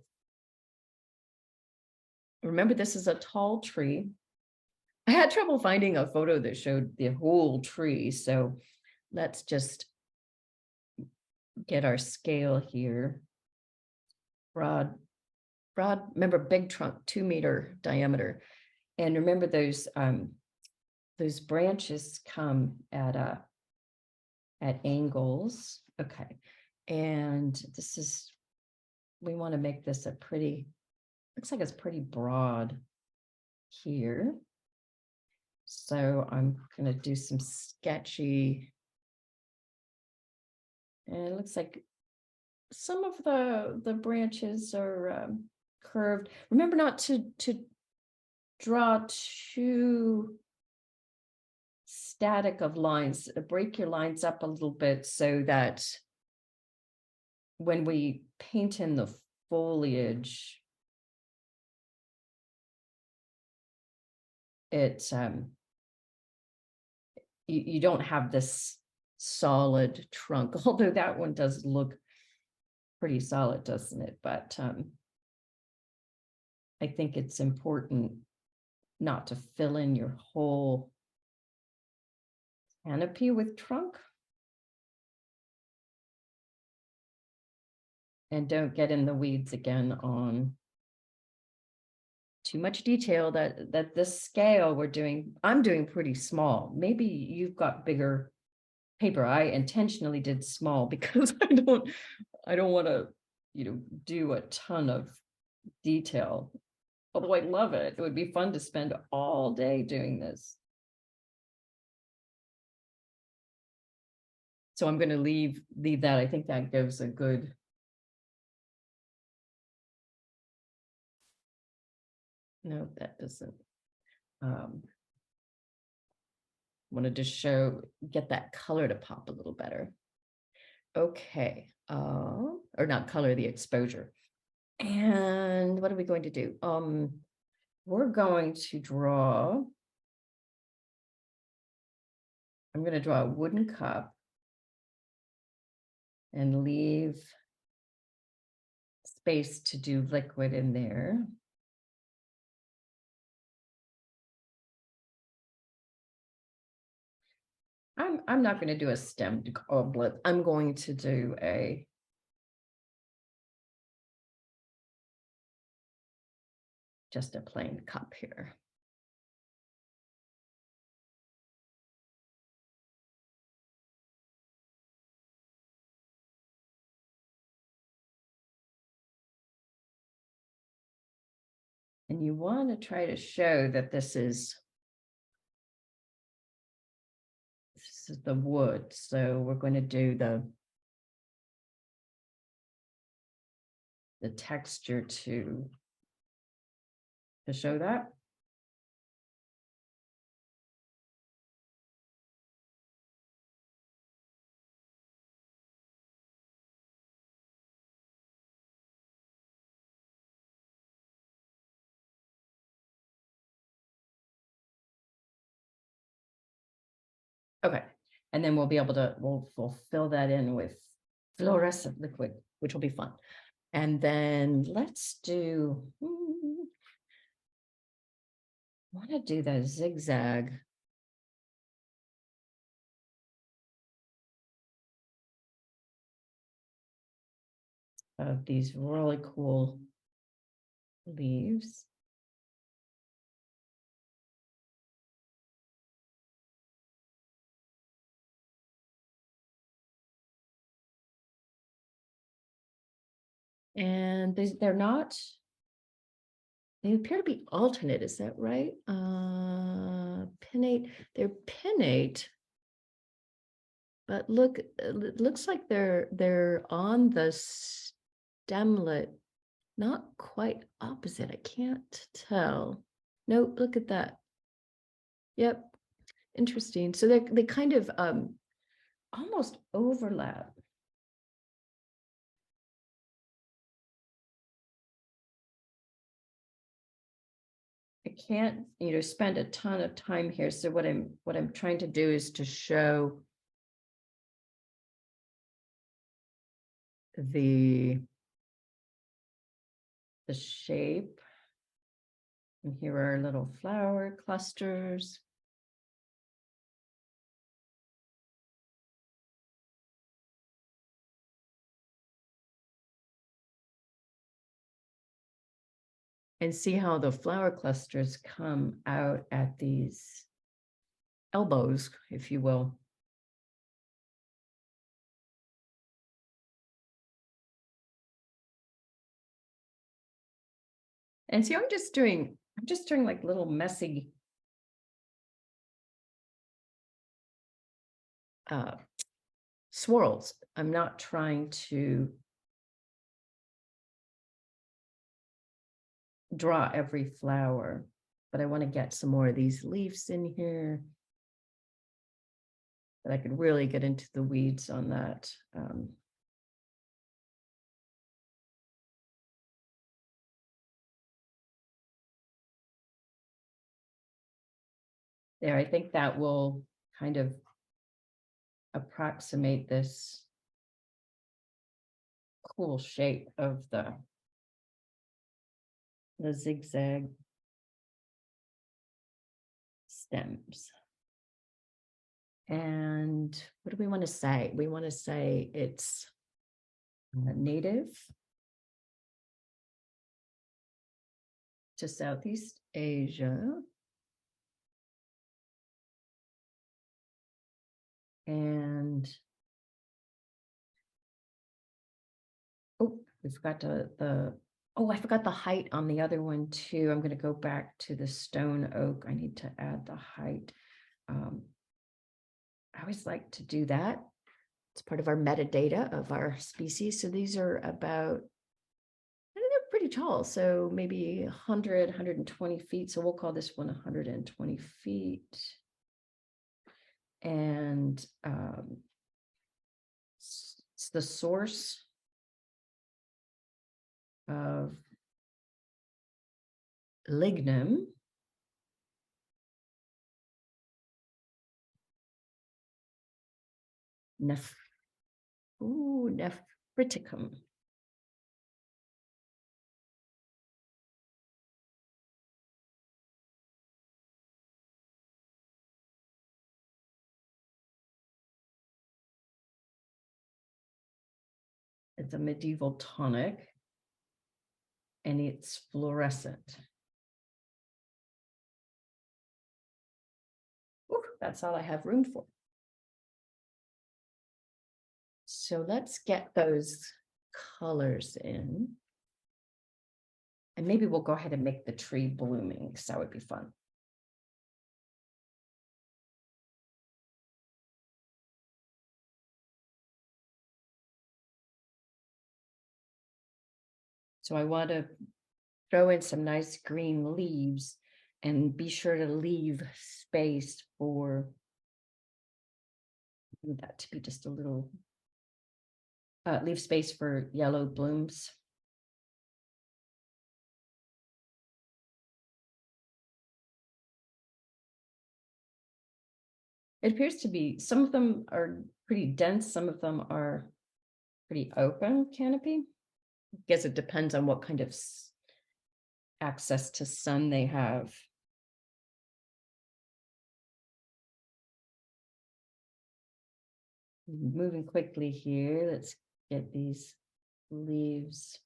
Remember, this is a tall tree. I had trouble finding a photo that showed the whole tree. So let's just get our scale here. Broad, remember, big trunk, 2-meter diameter. And remember those branches come at angles. Okay. And we want to make this looks like it's pretty broad here. So I'm going to do some sketchy. And it looks like some of the branches are curved. Remember not to draw too static of lines. Break your lines up a little bit so that when we paint in the foliage, it's you don't have this solid trunk, although that one does look pretty solid, doesn't it? But I think it's important not to fill in your whole canopy with trunk. And don't get in the weeds again on too much detail. That this scale I'm doing pretty small. Maybe you've got bigger paper. I intentionally did small because I don't want to, do a ton of detail. Although I love it. It would be fun to spend all day doing this. So I'm going to leave that. I think that gives a good. No, that doesn't. Wanted to get that color to pop a little better. Okay, or not color, the exposure. And what are we going to do? We're going to draw. I'm going to draw a wooden cup and leave space to do liquid in there. I'm not going to do a stemmed goblet. I'm going to do just a plain cup here. And you want to try to show that this is the wood. So we're going to do the texture to show that. Okay, and then we'll be able to, we'll fill that in with fluorescent liquid, which will be fun. And then let's do, I want to do the zigzag. Of these really cool leaves. And they're not, they appear to be alternate, is that right? Pinnate, they're pinnate, but look, it looks like they're on the stemlet, not quite opposite. I can't tell. Nope, look at that. Yep, interesting. So they kind of almost overlap. I can't, spend a ton of time here. So what I'm trying to do is to show the shape. And here are little flower clusters. And see how the flower clusters come out at these elbows, if you will. And see, I'm just doing like little messy swirls. I'm not trying to draw every flower, but I want to get some more of these leaves in here. But I could really get into the weeds on that. There, I think that will kind of approximate this cool shape of the zigzag stems. And what do we want to say? We want to say it's native to Southeast Asia. And oh, we forgot I forgot the height on the other one too. I'm going to go back to the stone oak. I need to add the height. I always like to do that. It's part of our metadata of our species. So these are about, I think they're pretty tall. So maybe 100, 120 feet. So we'll call this one 120 feet. And it's the source of lignum. Nephriticum. It's a medieval tonic, and it's fluorescent. Ooh, that's all I have room for. So let's get those colors in. And maybe we'll go ahead and make the tree blooming, because that would be fun. So I want to throw in some nice green leaves and be sure to leave space for that to be just a little, leave space for yellow blooms. It appears to be, some of them are pretty dense, some of them are pretty open canopy. I guess it depends on what kind of access to sun they have. Moving quickly here, let's get these leaves.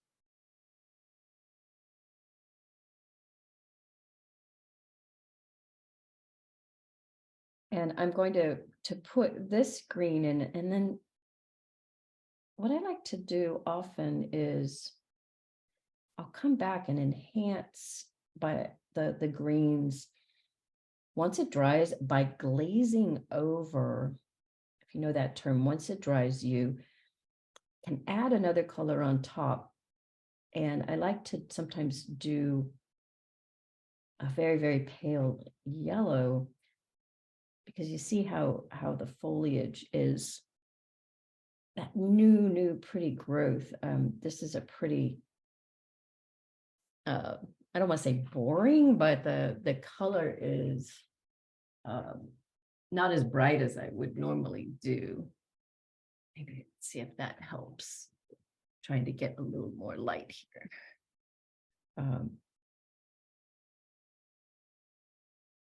And I'm going to put this green in, and then what I like to do often is I'll come back and enhance by the greens once it dries by glazing over. If you know that term, once it dries, you can add another color on top. And I like to sometimes do a very, very pale yellow, because you see how the foliage is that new pretty growth. This is a pretty, I don't want to say boring, but the color is not as bright as I would normally do. Maybe let's see if that helps. Trying to get a little more light here.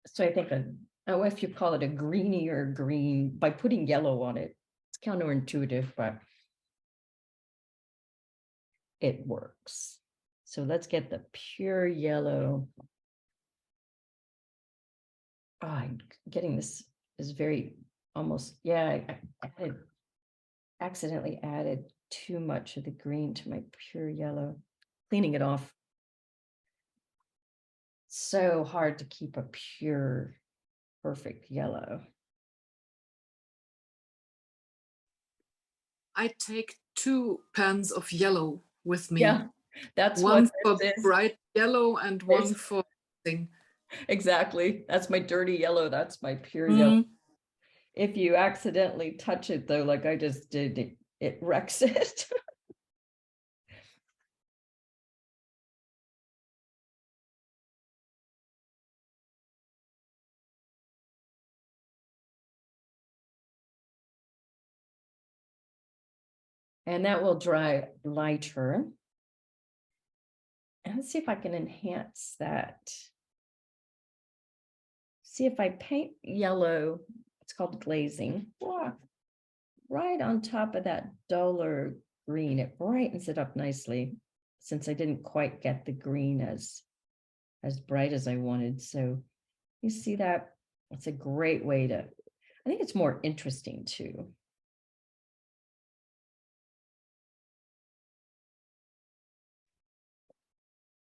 So I think if you call it a greenier green, by putting yellow on it, it's counterintuitive, but it works. So let's get the pure yellow. Oh, I'm getting this is very almost, yeah, I accidentally added too much of the green to my pure yellow. Cleaning it off. So hard to keep a pure, perfect yellow. I take 2 pans of yellow with me. Yeah, that's one what for bright yellow and one for thing. Exactly. That's my dirty yellow. That's my pure yellow. If you accidentally touch it though, like I just did, it wrecks it. And that will dry lighter. And let's see if I can enhance that. See if I paint yellow, it's called glazing, right on top of that duller green. It brightens it up nicely since I didn't quite get the green as bright as I wanted. So you see that? It's a great way to, I think it's more interesting too.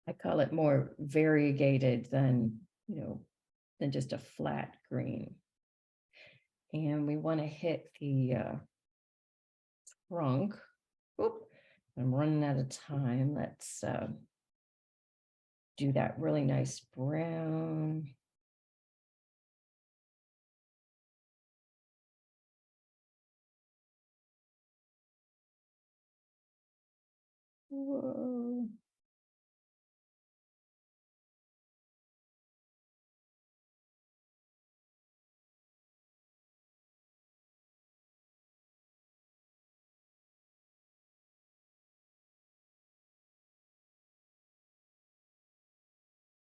I call it more variegated than, than just a flat green. And we want to hit the trunk. Oop, I'm running out of time. Let's do that really nice brown. Whoa.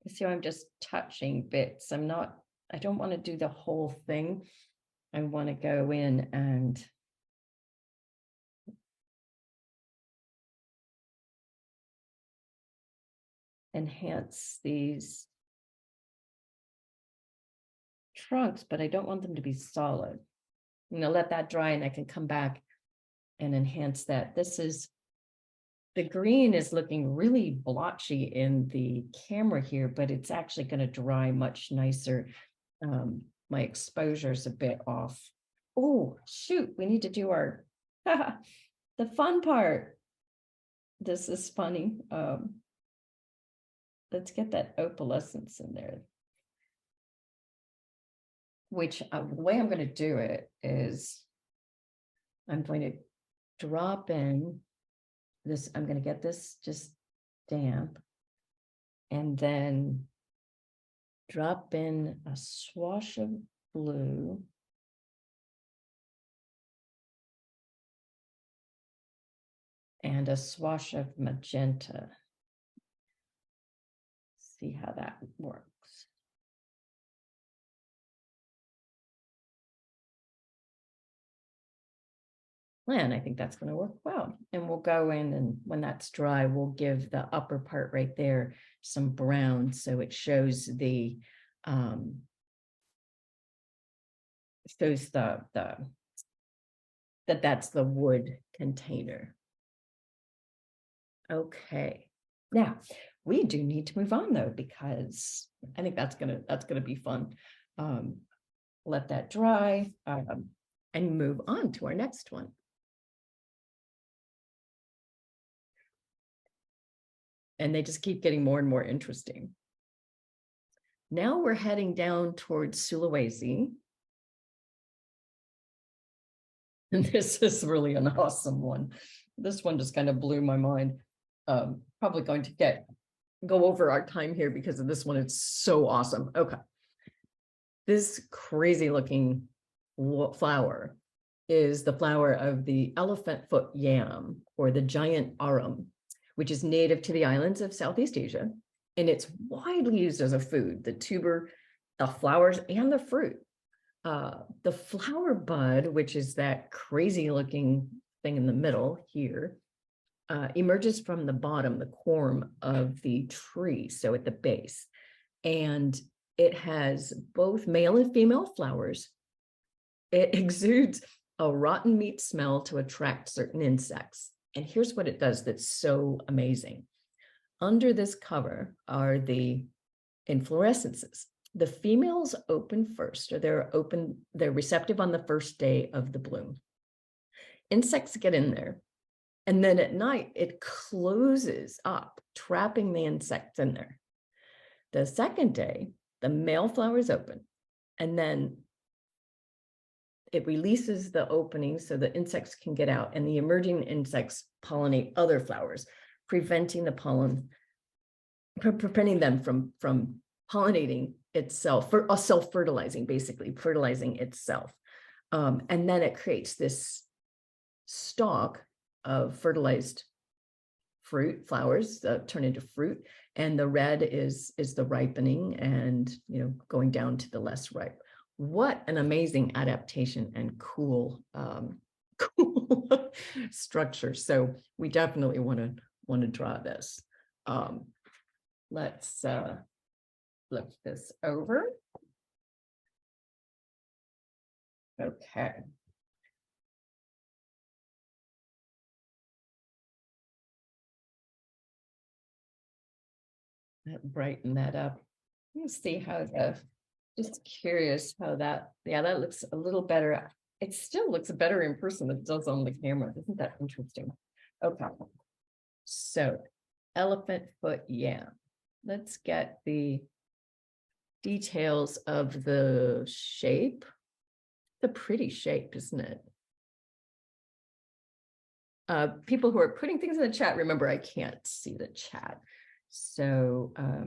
See, I'm just touching bits. I don't want to do the whole thing. I want to go in and enhance these trunks, but I don't want them to be solid. Let that dry and I can come back and enhance that. The green is looking really blotchy in the camera here, but it's actually going to dry much nicer. My exposure is a bit off. Oh, shoot, we need to do our, the fun part. This is funny. Let's get that opalescence in there. Which the way I'm going to do it is I'm going to drop in this, I'm going to get this just damp and then drop in a swash of blue. And a swash of magenta. See how that works. And I think that's going to work well. And we'll go in, and when that's dry, we'll give the upper part right there some brown so it shows the that's the wood container. Okay, now we do need to move on though, because I think that's gonna be fun. Let that dry and move on to our next one. And they just keep getting more and more interesting. Now we're heading down towards Sulawesi. And this is really an awesome one. This one just kind of blew my mind. Probably going to go over our time here because of this one. It's so awesome. Okay. This crazy looking flower is the flower of the elephant foot yam, or the giant arum, which is native to the islands of Southeast Asia. And it's widely used as a food, the tuber, the flowers, and the fruit. The flower bud, which is that crazy looking thing in the middle here, emerges from the bottom, the corm of the tree, so at the base. And it has both male and female flowers. It exudes a rotten meat smell to attract certain insects. And here's what it does that's so amazing. Under this cover are the inflorescences. The females open first, or they're receptive on the first day of the bloom. Insects get in there. And then at night, it closes up, trapping the insects in there. The second day, the male flowers open, and then it releases the opening so the insects can get out, and the emerging insects pollinate other flowers, preventing the pollen, preventing them from pollinating itself, for self-fertilizing, basically fertilizing itself. And then it creates this stalk fertilized flowers turn into fruit, and the red is the ripening, and going down to the less ripe. What an amazing adaptation and cool cool structure. So we definitely want to draw this. Let's flip this over. Okay. Brighten that up. Let's see how just curious how that looks a little better. It still looks better in person than it does on the camera. Isn't that interesting? Okay. So elephant foot yam. Let's get the details of the shape. The pretty shape, isn't it? People who are putting things in the chat, remember, I can't see the chat. So, I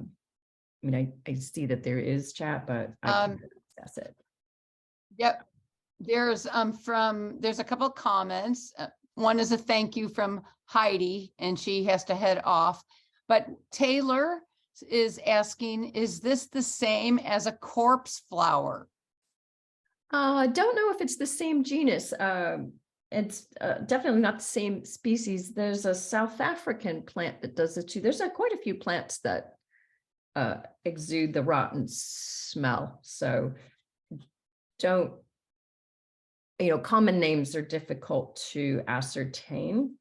mean, I see that there is chat, but I can't access it. Yep. There's a couple of comments. One is a thank you from Heidi, and she has to head off. But Taylor is asking, is this the same as a corpse flower? I don't know if it's the same genus. It's definitely not the same species. There's a South African plant that does it too. There's quite a few plants that exude the rotten smell. So don't, common names are difficult to ascertain.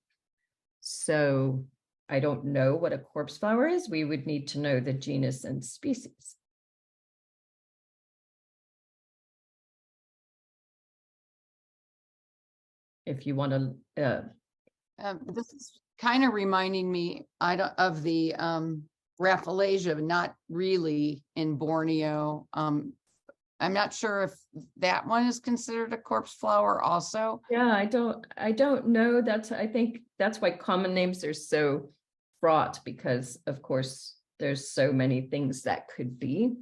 So I don't know what a corpse flower is. We would need to know the genus and species. If you want to. This is kind of reminding me of the Rafflesia, not really in Borneo. I'm not sure if that one is considered a corpse flower also. Yeah, I don't know. I think that's why common names are so fraught, because of course there's so many things that could be.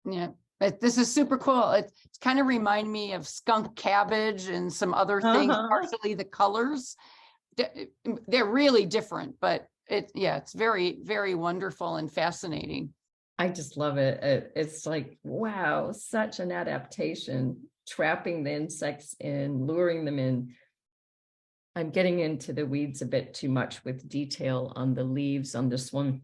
Yeah. But this is super cool. It's kind of remind me of skunk cabbage and some other things, partially the colors. They're really different, but it's very, very wonderful and fascinating. I just love it. It's like, wow, such an adaptation, trapping the insects in, luring them in. I'm getting into the weeds a bit too much with detail on the leaves on this one.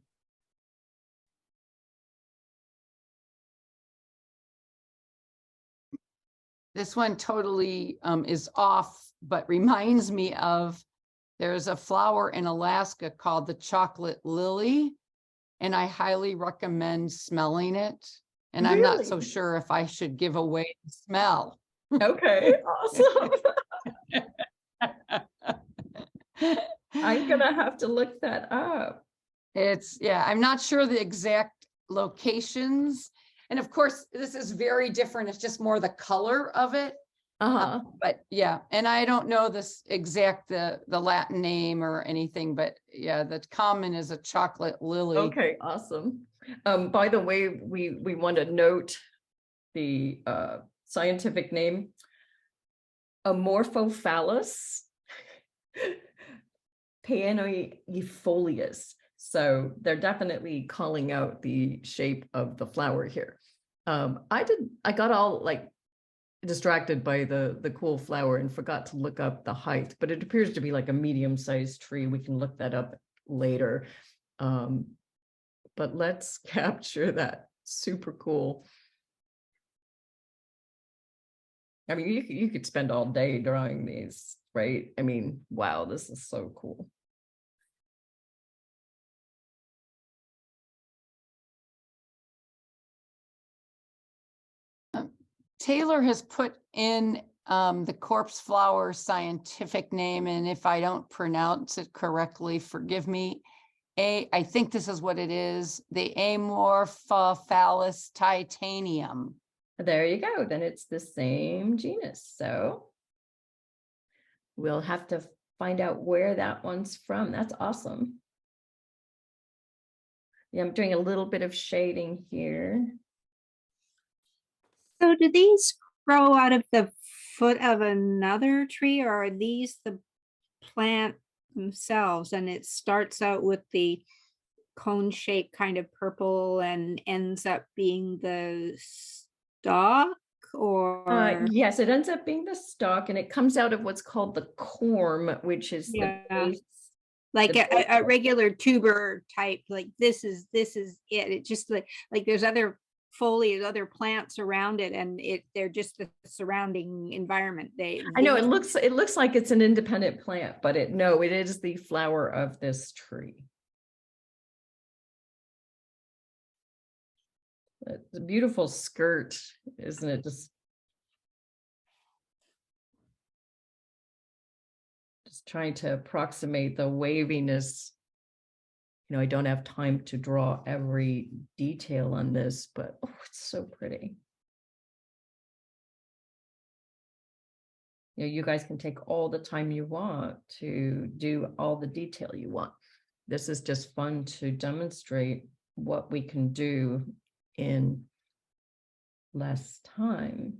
This one totally is off, but reminds me of, there's a flower in Alaska called the chocolate lily, and I highly recommend smelling it. And I'm not so sure if I should give away the smell. Okay, awesome. I'm gonna have to look that up. I'm not sure the exact locations. And of course, this is very different. It's just more the color of it. But yeah, and I don't know this exact, the Latin name or anything, but yeah, the common is a chocolate lily. Okay, awesome. By the way, we want to note the scientific name, Amorphophallus perenniifolius. So they're definitely calling out the shape of the flower here. I got all like distracted by the cool flower and forgot to look up the height, but it appears to be like a medium-sized tree. We can look that up later. But let's capture that. Super cool. I mean, you could spend all day drawing these, right? I mean, wow, this is so cool. Taylor has put in the corpse flower scientific name, and if I don't pronounce it correctly, forgive me. I think this is what it is, the Amorphophallus titanium. There you go. Then it's the same genus. So we'll have to find out where that one's from. That's awesome. Yeah, I'm doing a little bit of shading here. So do these grow out of the foot of another tree, or are these the plant themselves, and it starts out with the cone shaped kind of purple and ends up being the stalk, or Yes, it ends up being the stalk, and it comes out of what's called the corm, which is the yeah, base. like the base. a regular tuber type. Like this is it. It just like there's other foliage, other plants around it, and they're just the surrounding environment. I know it looks like it's an independent plant, but it is the flower of this tree. It's a beautiful skirt, isn't it? Just trying to approximate the waviness. You know, I don't have time to draw every detail on this, but oh, it's so pretty. You know, you guys can take all the time you want to do all the detail you want. This is just fun to demonstrate what we can do in less time.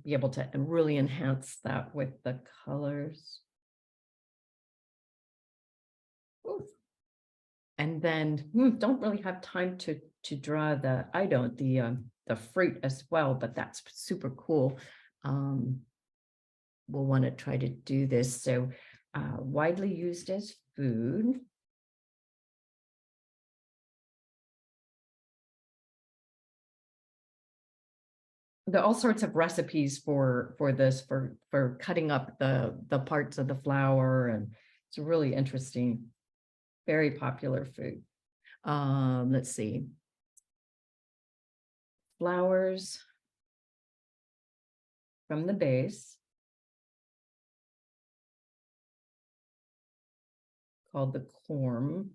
Be able to really enhance that with the colors. Ooh. And then don't really have time to draw the fruit as well, but that's super cool. We'll want to try to do this. So widely used as food. There are all sorts of recipes for this, for cutting up the parts of the flower, and it's really interesting. Very popular food. Let's see. Flowers from the base, called the corm.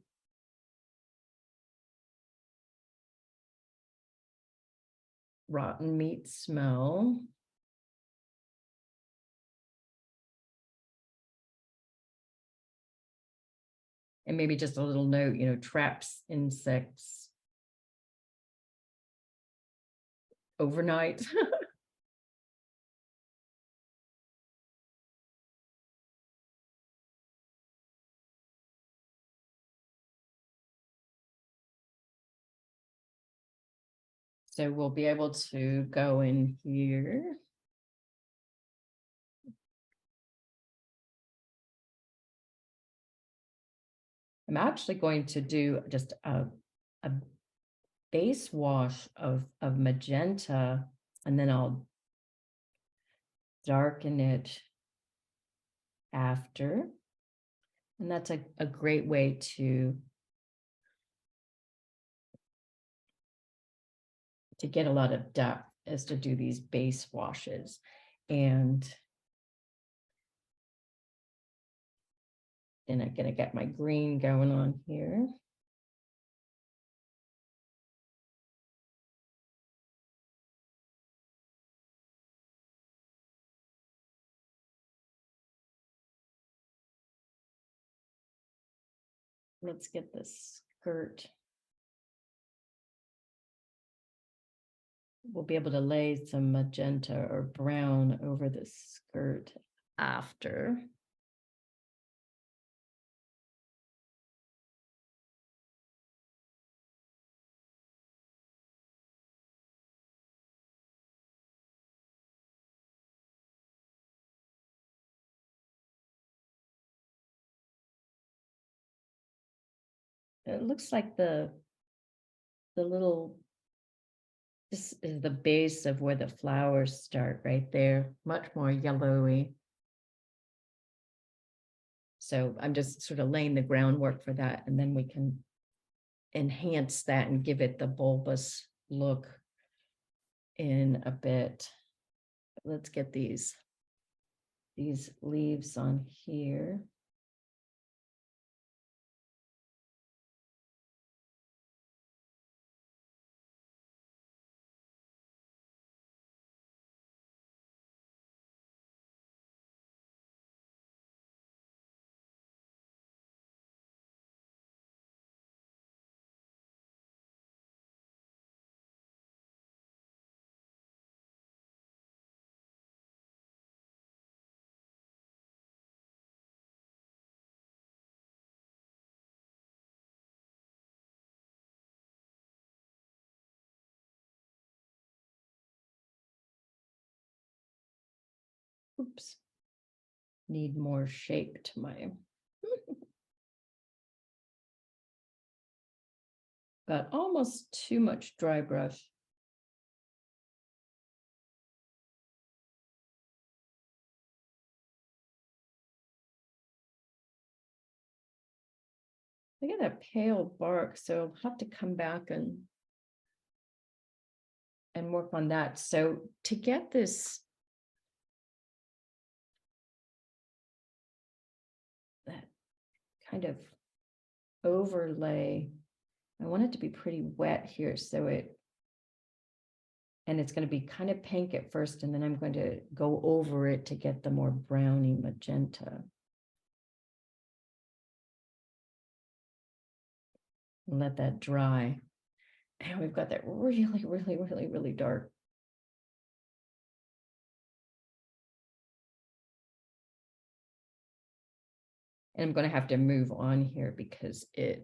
Rotten meat smell. And maybe just a little note, you know, traps insects overnight. So we'll be able to go in here. I'm actually going to do just a base wash of magenta, and then I'll darken it after. And that's a great way to get a lot of depth, is to do these base washes. And then I'm gonna get my green going on here. Let's get this skirt. We'll be able to lay some magenta or brown over the skirt after. It looks like the little, this is the base of where the flowers start right there, much more yellowy. So I'm just sort of laying the groundwork for that, and then we can enhance that and give it the bulbous look in a bit. Let's get these leaves on here. Oops. Need more shape to my. Got almost too much dry brush. I get that pale bark, so I'll have to come back and work on that. So to get this that kind of overlay, I want it to be pretty wet here, so and it's going to be kind of pink at first, and then I'm going to go over it to get the more browny magenta. And let that dry. And we've got that really, really, really, really dark. And I'm going to have to move on here because I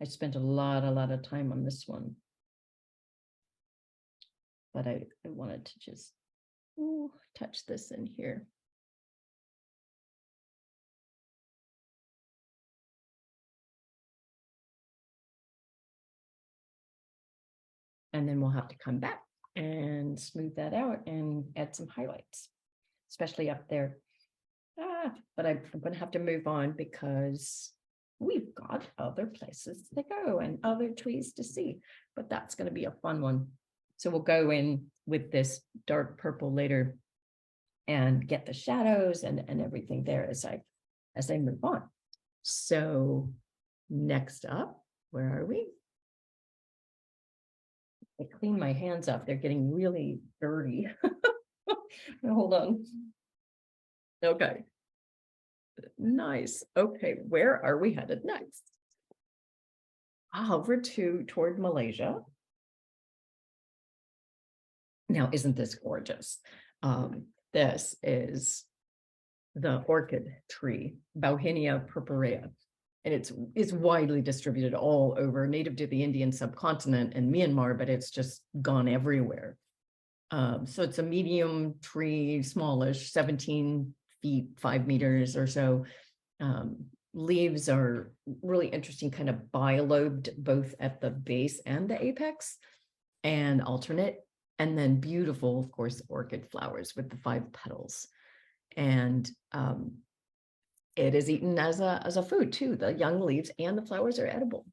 spent a lot of time on this one. But I wanted to just touch this in here. And then we'll have to come back and smooth that out and add some highlights, especially up there. But I'm going to have to move on because we've got other places to go and other trees to see, but that's going to be a fun one. So we'll go in with this dark purple later and get the shadows and everything there as I move on. So next up, where are we? I clean my hands up. They're getting really dirty. Hold on. Okay. Nice. Okay, where are we headed next? Over toward Malaysia. Now, isn't this gorgeous? This is the orchid tree, Bauhinia purpurea. And it's widely distributed all over, native to the Indian subcontinent and Myanmar, but it's just gone everywhere. So it's a medium tree, smallish, 17 feet, 5 meters or so. Leaves are really interesting, kind of bilobed, both at the base and the apex, and alternate, and then beautiful, of course, orchid flowers with the 5 petals. And it is eaten as a food too. The young leaves and the flowers are edible.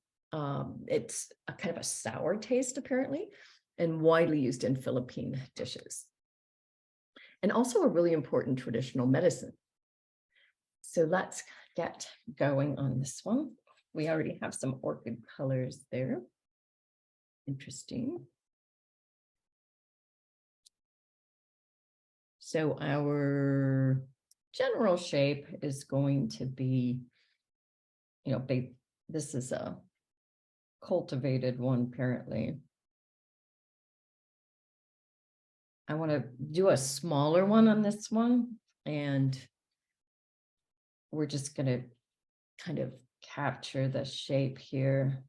It's a kind of a sour taste, apparently, and widely used in Philippine dishes. And also a really important traditional medicine. So let's get going on this one. We already have some orchid colors there. Interesting. So our general shape is going to be, this is a cultivated one, apparently. I want to do a smaller one on this one, and we're just going to kind of capture the shape here.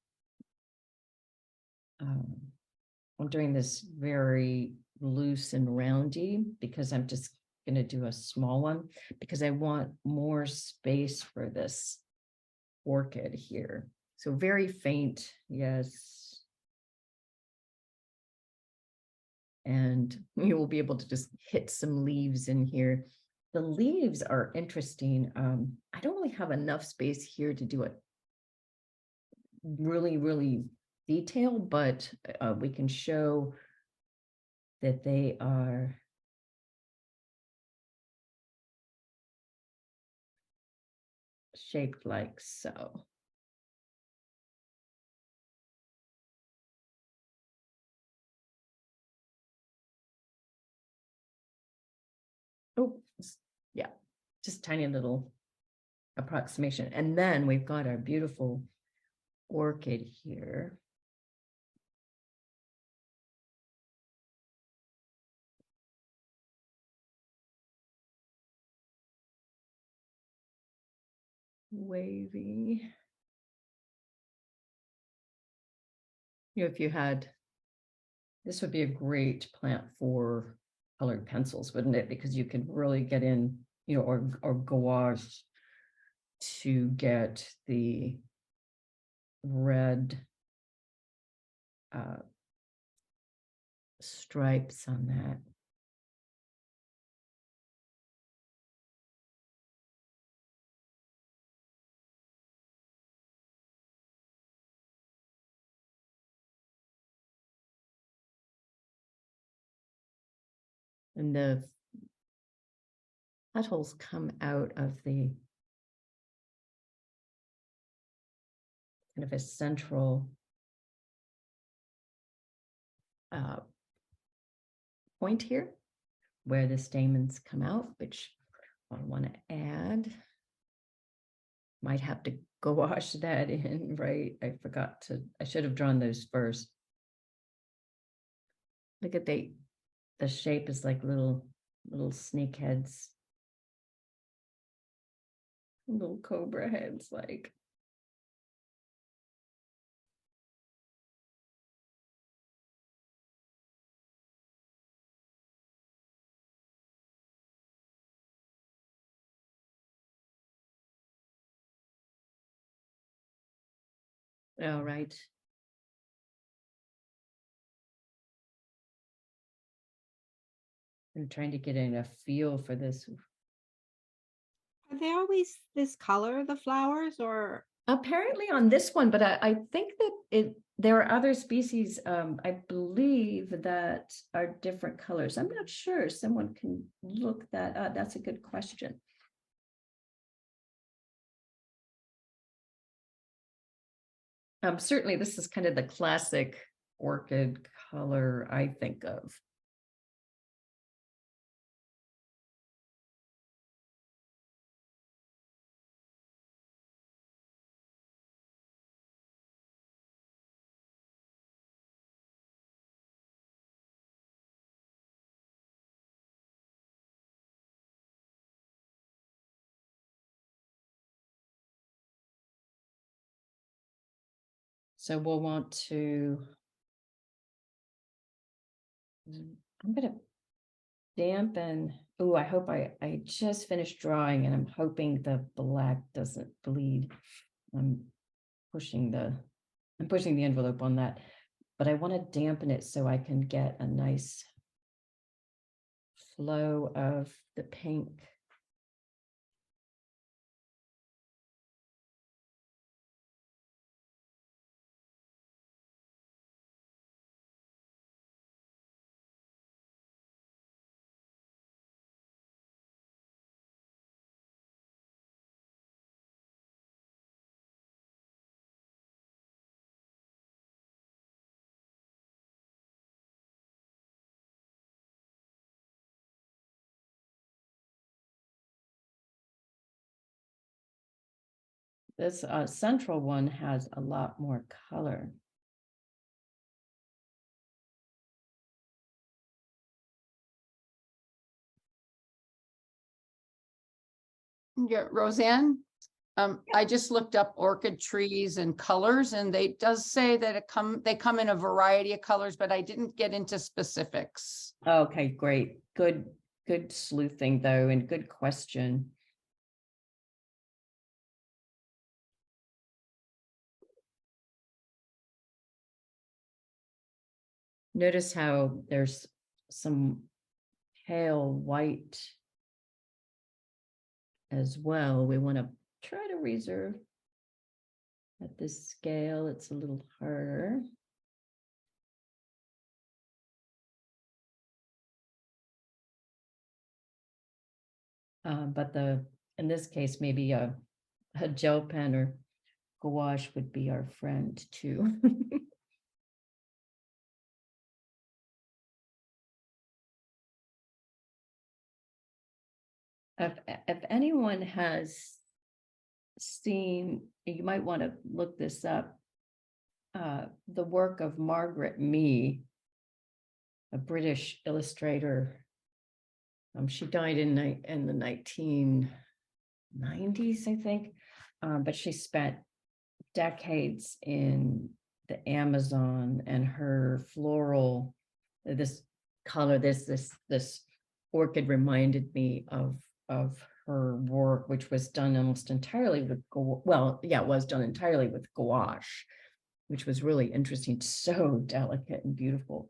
I'm doing this very loose and roundy because I'm just going to do a small one because I want more space for this orchid here. So very faint, yes. And you will be able to just hit some leaves in here. The leaves are interesting. I don't really have enough space here to do it really, really detailed, but we can show that they are shaped like so. Oh, yeah, just tiny little approximation. And then we've got our beautiful orchid here. Wavy. If you had, this would be a great plant for colored pencils, wouldn't it? Because you can really get in, you know, or gouache to get the red stripes on that. And the petals come out of the kind of a central point here where the stamens come out, which I want to add. Might have to gouache that in, right? I should have drawn those first. Look at the shape is like little snake heads. Little cobra heads, like. All right. I'm trying to get in a feel for this. Are they always this color, the flowers, or? Apparently on this one, but I think that there are other species, I believe, that are different colors. I'm not sure. Someone can look that up. That's a good question. Certainly this is kind of the classic orchid color I think of. So we'll want to, I'm going to dampen. Oh, I hope I just finished drawing and I'm hoping the black doesn't bleed. I'm pushing the envelope on that, but I want to dampen it so I can get a nice flow of the pink. This central one has a lot more color. Yeah, Roseanne, I just looked up orchid trees and colors, and they does say that they come in a variety of colors, but I didn't get into specifics. Okay, great. Good sleuthing though, and good question. Notice how there's some pale white as well. We want to try to reserve at this scale. It's a little harder. But in this case, maybe a gel pen or gouache would be our friend too. If anyone has seen, you might want to look this up, the work of Margaret Mee, a British illustrator. She died in the 1990s, I think, but she spent decades in the Amazon, and her floral, this color. This orchid reminded me of her work, which was done almost entirely with it was done entirely with gouache, which was really interesting, so delicate and beautiful.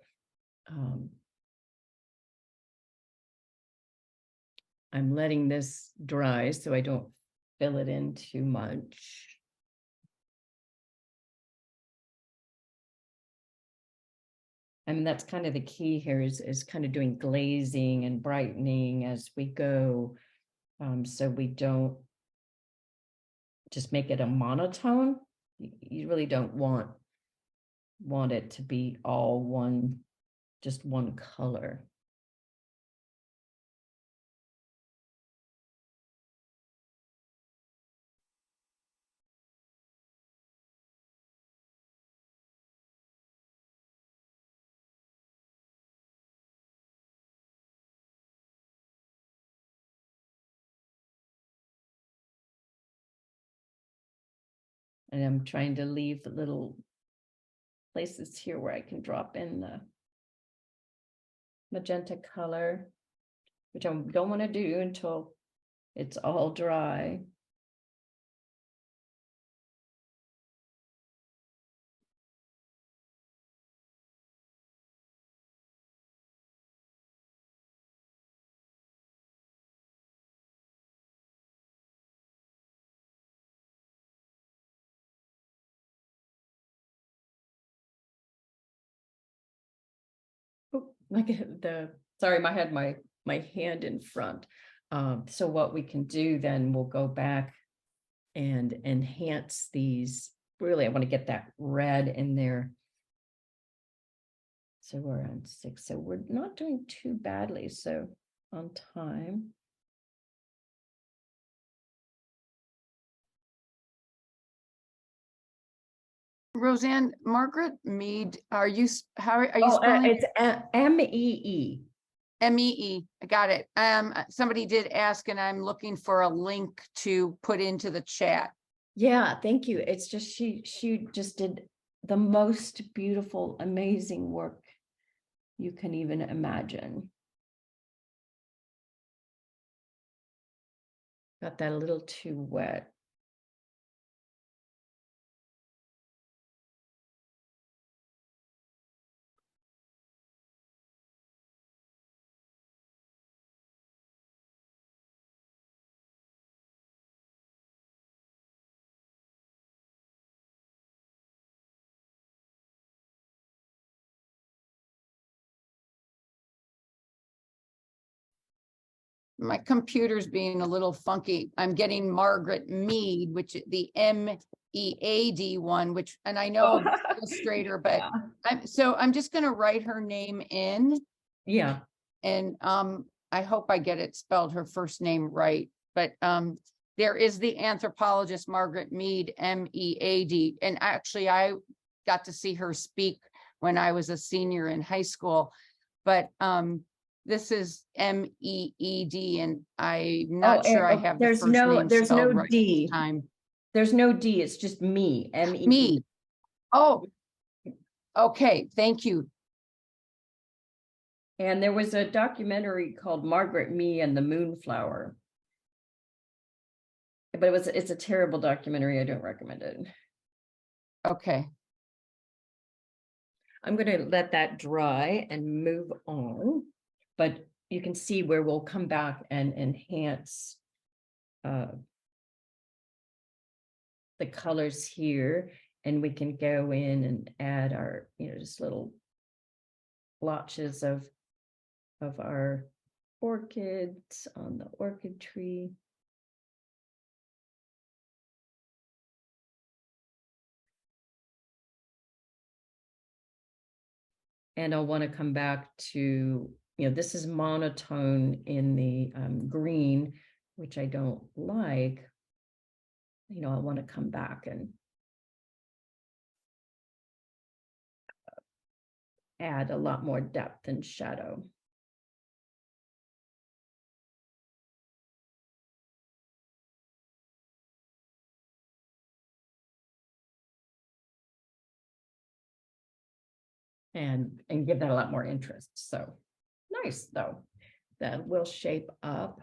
I'm letting this dry so I don't fill it in too much. I mean, that's kind of the key here is kind of doing glazing and brightening as we go. So we don't just make it a monotone. You really don't want it to be all just one color. And I'm trying to leave little places here where I can drop in the magenta color, which I don't want to do until it's all dry. Oh, like sorry, I had my hand in front. So what we can do then, we'll go back and enhance these. Really, I want to get that red in there. So we're on 6. So we're not doing too badly. So on time. Roseanne, Margaret Mead, are you spelling? It's M-E-E. M-E-E. I got it. Somebody did ask, and I'm looking for a link to put into the chat. Yeah, thank you. It's just she just did the most beautiful, amazing work you can even imagine. Got that a little too wet. My computer's being a little funky. I'm getting Margaret Mead, which the M-E-A-D one, which, and I know the illustrator, but Yeah. I'm just going to write her name in. Yeah. And I hope I get it spelled her first name right. But there is the anthropologist Margaret Mead, M-E-A-D. And actually, I got to see her speak when I was a senior in high school. But this is M-E-E-D, and I'm not sure I have the first name spelled right this time. There's no D. It's just me. M-E-E. Me. Oh, okay. Thank you. And there was a documentary called Margaret Me and the Moonflower. But it's a terrible documentary. I don't recommend it. Okay. I'm going to let that dry and move on. But you can see where we'll come back and enhance the colors here. And we can go in and add our, just little blotches of our orchids on the orchid tree. And I'll want to come back to, this is monotone in the green, which I don't like. I want to come back and add a lot more depth and shadow. And give that a lot more interest. So nice though. That will shape up.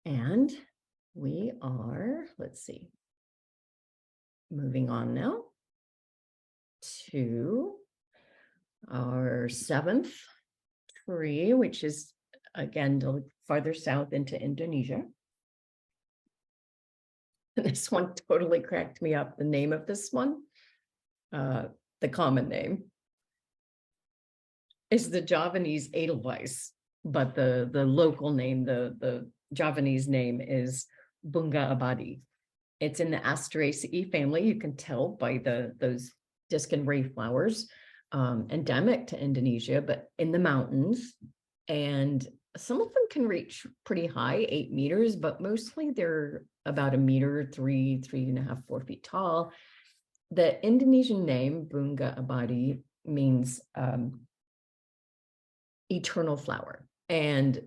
And we are, let's see, moving on now to our 7th tree, which is again farther south into Indonesia. This one totally cracked me up. The name of this one, the common name, is the Javanese Edelweiss, but the local name, the Javanese name is Bunga Abadi. It's in the Asteraceae family. You can tell by those disc and ray flowers, endemic to Indonesia, but in the mountains. And some of them can reach pretty high, 8 meters, but mostly they're about 1 meter, 3.5, 4 feet tall. The Indonesian name, Bunga Abadi, means eternal flower. And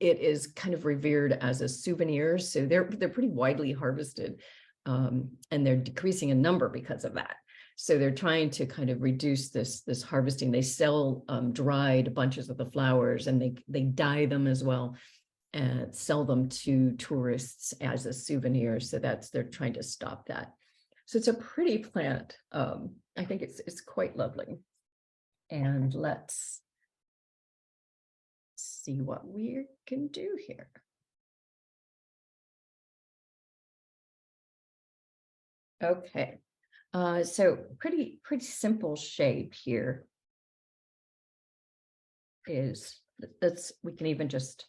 it is kind of revered as a souvenir. So they're pretty widely harvested, and they're decreasing in number because of that. So they're trying to kind of reduce this harvesting. They sell dried bunches of the flowers, and they dye them as well and sell them to tourists as a souvenir. So they're trying to stop that. So it's a pretty plant. I think it's quite lovely. And let's see what we can do here. Okay. So pretty simple shape here is we can even just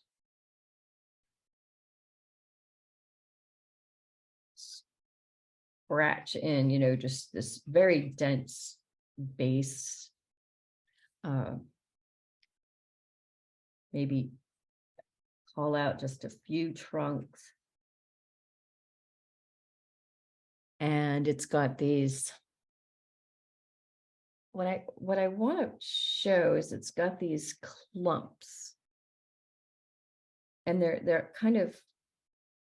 scratch in, just this very dense base. Maybe call out just a few trunks. And it's got these, what I want to show is it's got these clumps. And they're kind of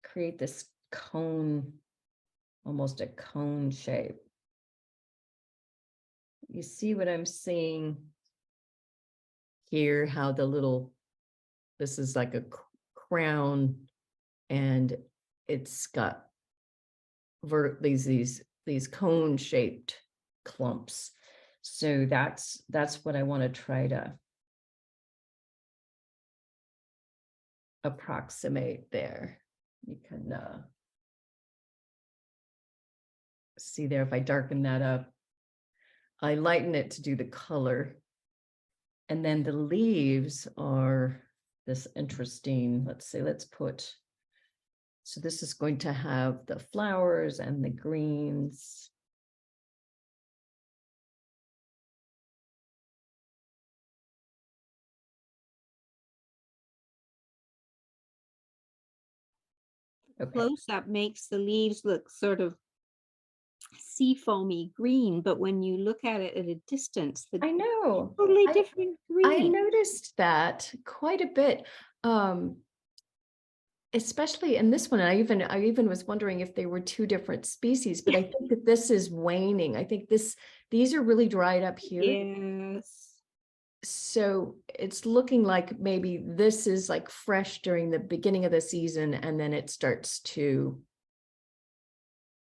create this cone, almost a cone shape. You see what I'm seeing here, how this is like a crown, and it's got these cone shaped clumps. So that's what I want to try to approximate there. You can see there, if I darken that up, I lighten it to do the color. And then the leaves are this interesting, let's put, so this is going to have the flowers and the greens. Okay. Close-up makes the leaves look sort of sea foamy green, but when you look at it at a distance, I know, totally different green. I noticed that quite a bit. Especially in this one, I even was wondering if they were 2 different species, but I think that this is waning. I think these are really dried up here. Yes. So it's looking like maybe this is like fresh during the beginning of the season, and then it starts to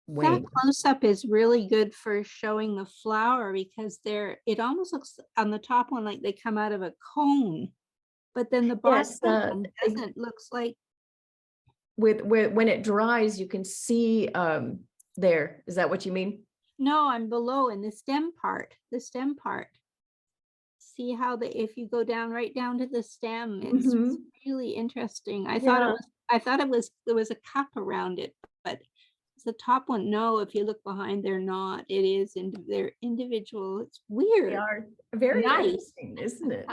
That wane. close-up is really good for showing the flower, because it almost looks on the top one like they come out of a cone, but then the bottom Yes, one doesn't. Looks like when it dries, you can see there. Is that what you mean? no, I'm below in the stem part. See how if you go down right down to the stem, it's really interesting. I thought there was a cup around it, but the top one, no, if you look behind, they're not. It is they're individual. It's weird. They are very nice, interesting, isn't it?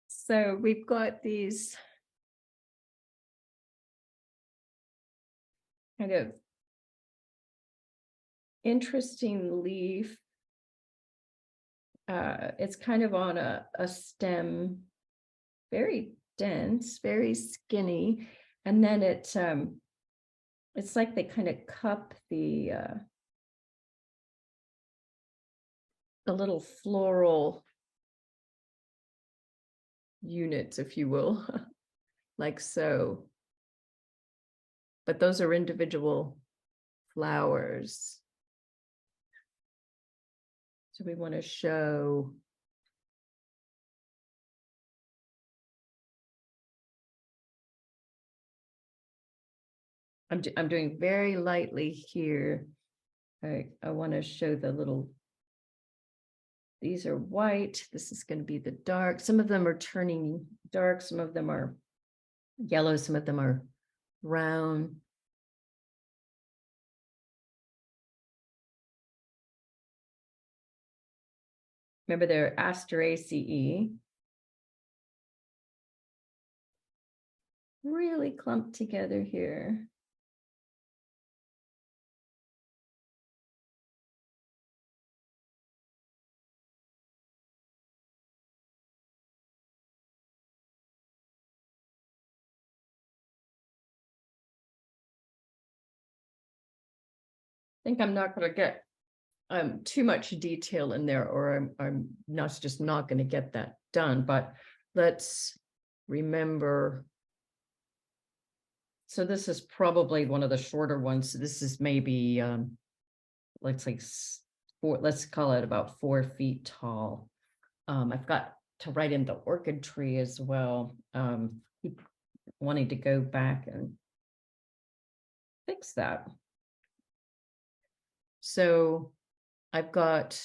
So we've got these kind of interesting leaf. It's kind of on a stem, very dense, very skinny, and then it's like they kind of cup the little floral units, if you will, like so. But those are individual flowers. So we want to show I'm doing very lightly here. I want to show the little, these are white. This is going to be the dark. Some of them are turning dark. Some of them are yellow. Some of them are brown. Remember, they're Asteraceae. Really clumped together here. I think I'm not going to get too much detail in there, or I'm not just not going to get that done. But let's remember. So this is probably one of the shorter ones. This is maybe let's like let's call it about 4 feet tall. I've got to write in the orchid tree as well. Keep wanting to go back and fix that. So I've got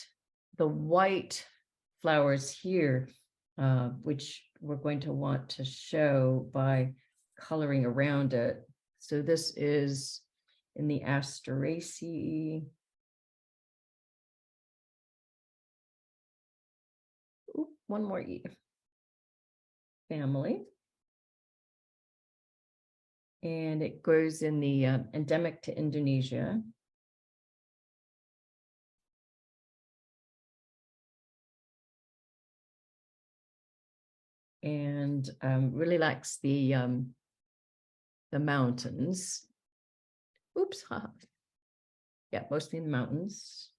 the white flowers here, which we're going to want to show by coloring around it. So this is in the Asteraceae. Ooh, one more E family. And it grows in the endemic to Indonesia. And really likes the mountains. Oops, yeah, mostly in the mountains.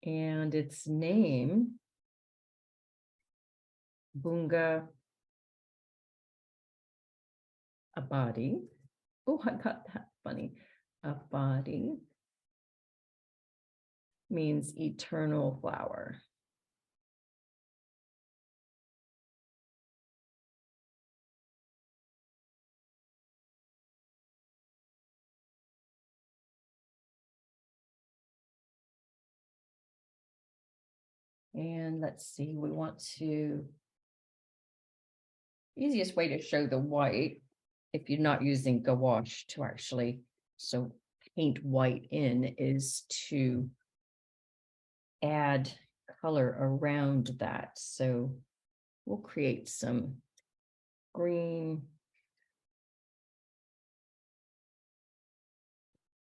And its name, Bunga Abadi. Oh, I got that funny. Abadi means eternal flower. And let's see, we want to, easiest way to show the white, if you're not using gouache to actually paint white in, is to add color around that. So we'll create some green.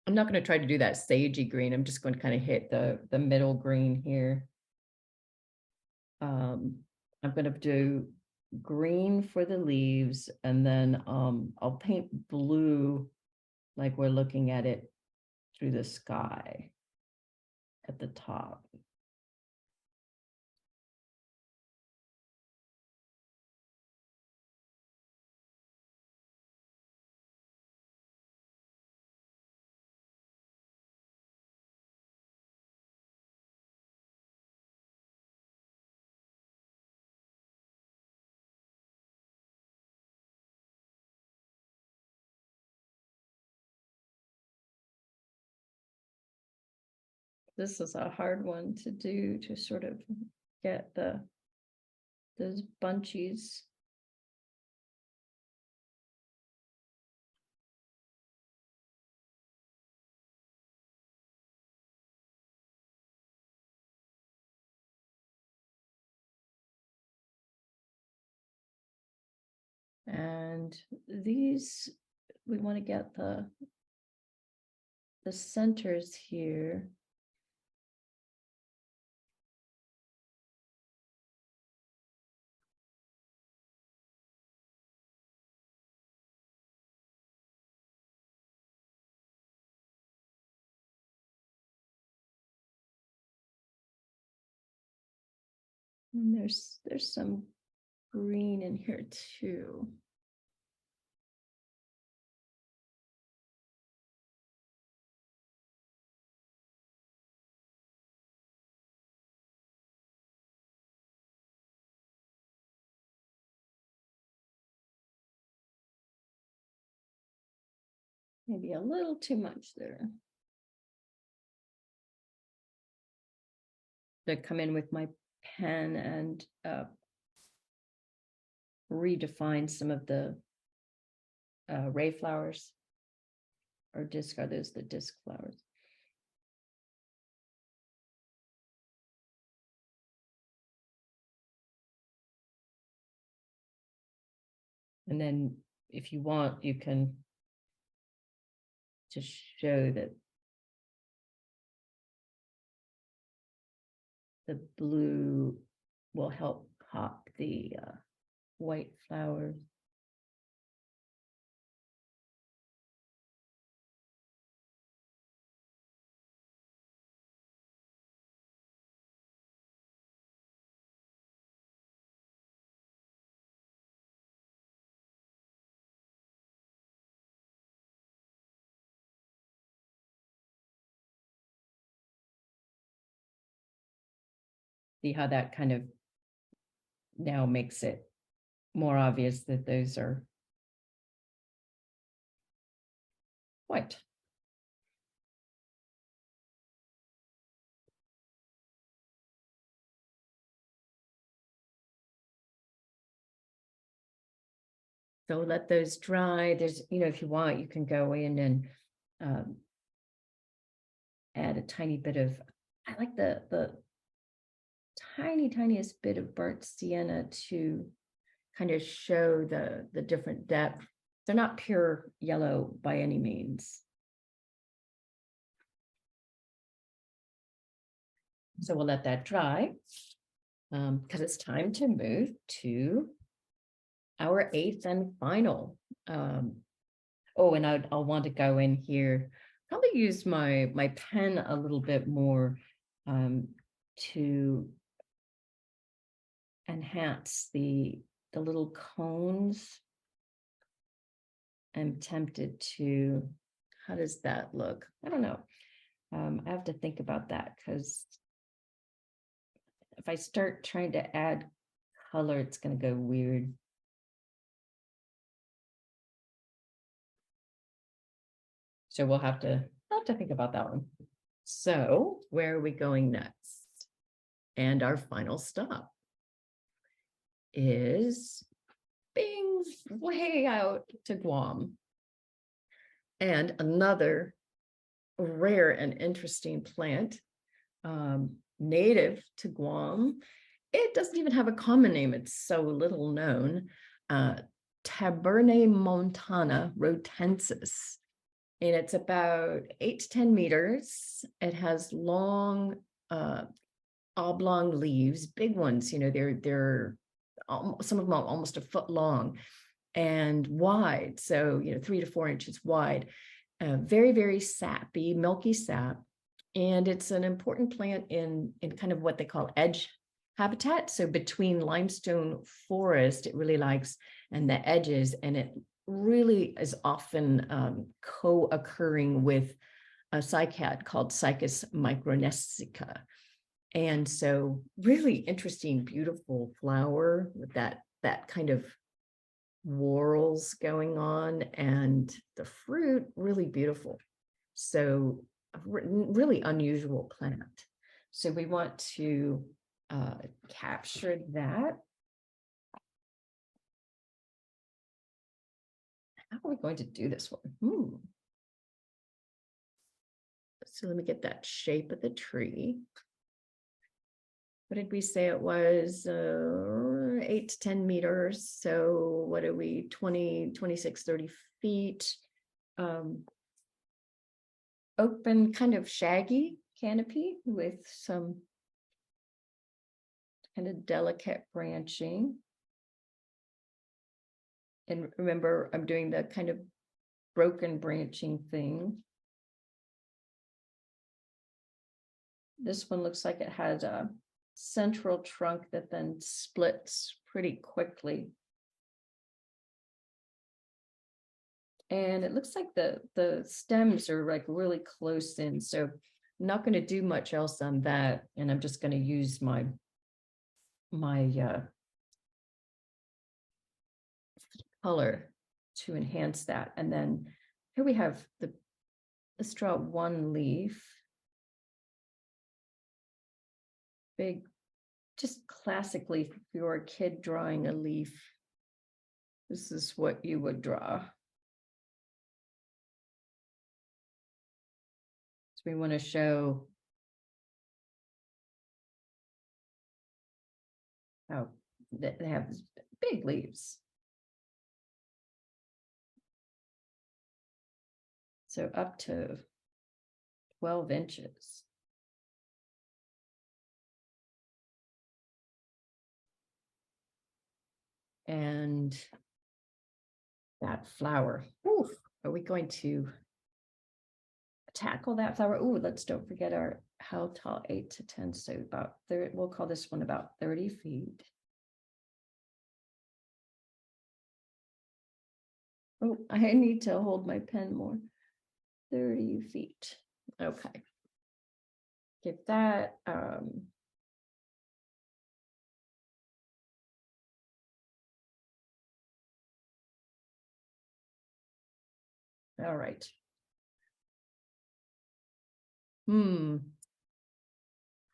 I'm not going to try to do that sagey green. I'm just going to kind of hit the middle green here. I'm going to do green for the leaves, and then I'll paint blue like we're looking at it through the sky at the top. This is a hard one to do, to sort of get those bunchies. And these, we want to get the centers here. And there's some green in here too. Maybe a little too much there. To come in with my pen and redefine some of the ray flowers, or disc, are those the disc flowers? And then if you want, you can just show that the blue will help pop the white flowers. See how that kind of now makes it more obvious that those are white. So let those dry. There's, if you want, you can go in and add a tiny bit of, I like the tiniest bit of burnt sienna to kind of show the different depth. They're not pure yellow by any means. So we'll let that dry because it's time to move to our 8th and final. Oh, and I'll want to go in here, probably use my pen a little bit more to enhance the little cones. I'm tempted to, how does that look? I don't know. I have to think about that, because if I start trying to add color, it's going to go weird. So we'll have to think about that one. So where are we going next? And our final stop is being way out to Guam. And another rare and interesting plant, native to Guam. It doesn't even have a common name. It's so little known. Tabernae montana rotensis. And it's about 8 to 10 meters. It has long, oblong leaves, big ones. They're some of them are almost a foot long and wide. So 3 to 4 inches wide. Very, very sappy, milky sap. And it's an important plant in kind of what they call edge habitat. So between limestone forest, it really likes, and the edges, and it really is often co-occurring with a cycad called Cycas micronesica. And so really interesting, beautiful flower with that kind of whorls going on, and the fruit really beautiful. So a really unusual plant. So we want to capture that. How are we going to do this one? So let me get that shape of the tree. What did we say it was? 8 to 10 meters. So what are we, 20, 26, 30 feet. Open, kind of shaggy canopy with some kind of delicate branching. And remember, I'm doing the kind of broken branching thing. This one looks like it has a central trunk that then splits pretty quickly. And it looks like the stems are like really close in, so I'm not going to do much else on that, and I'm just going to use my color to enhance that. And then here we have let's draw one leaf. Big, just classically, if you were a kid drawing a leaf, this is what you would draw. So we want to show how they have big leaves. So up to 12 inches. And that flower. Ooh, are we going to tackle that flower? Ooh, let's don't forget our how tall, 8 to 10. So about 30, we'll call this one about 30 feet. Oh, I need to hold my pen more. 30 feet. Okay. Give that all right.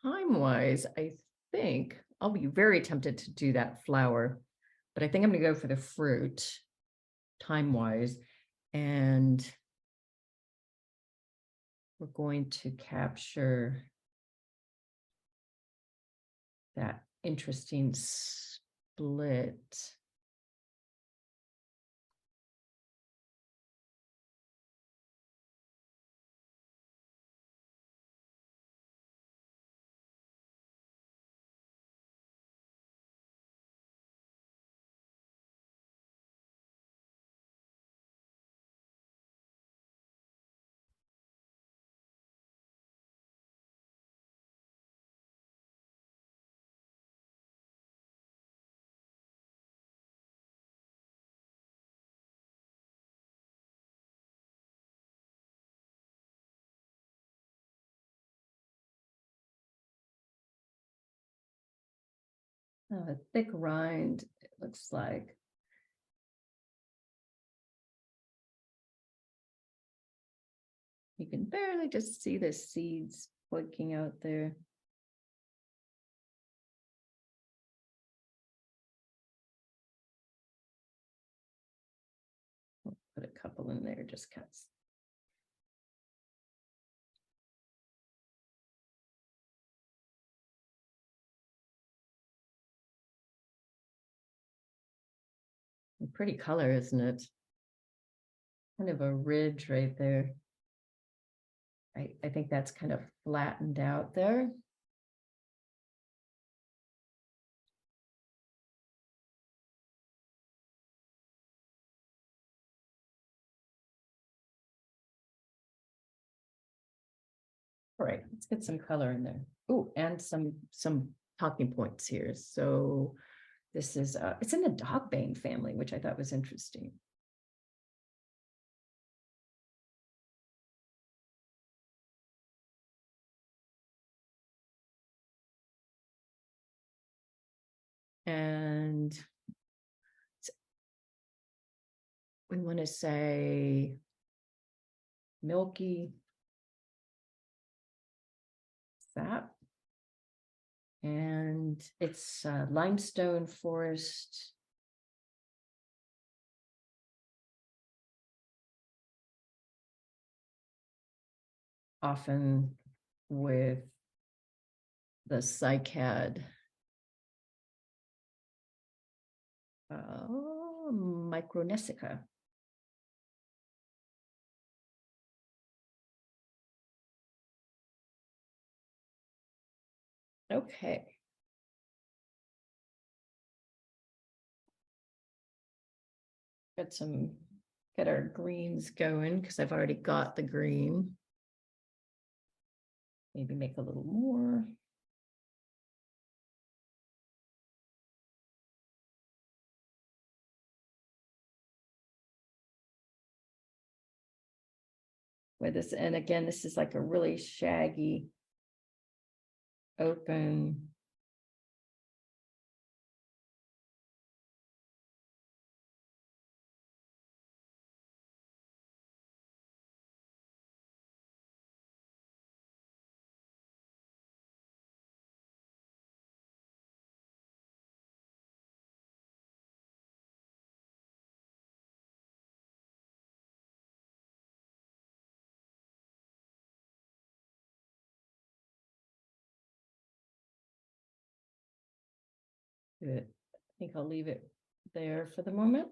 Time-wise, I think I'll be very tempted to do that flower, but I think I'm gonna go for the fruit time-wise, and we're going to capture that interesting split. A thick rind, it looks like. You can barely just see the seeds poking out there. I'll put a couple in there, just cuts. Pretty color, isn't it? Kind of a ridge right there. I think that's kind of flattened out there. All right, let's get some color in there. Oh, and some talking points here. So this is it's in the dogbane family, which I thought was interesting. And we want to say milky sap. And it's limestone forest. Often with the cycad micronesica. Okay. Get our greens going because I've already got the green. Maybe make a little more. with this. And again, this is like a really shaggy, open. Good. I think I'll leave it there for the moment.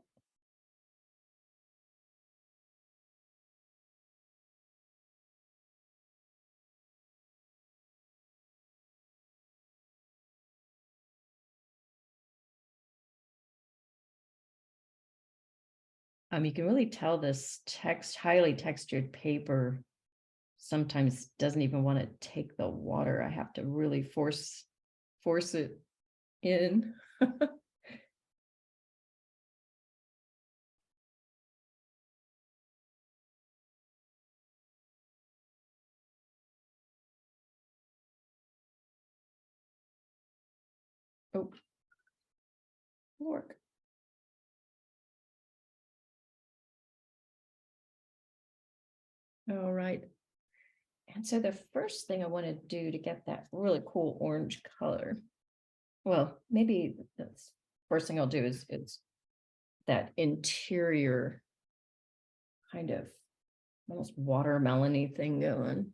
You can really tell this highly textured paper sometimes doesn't even want to take the water. I have to really force it in. Oh, work. All right. And so the first thing I want to do to get that really cool orange color, well, maybe that's first thing I'll do is that interior kind of almost watermelon-y thing going.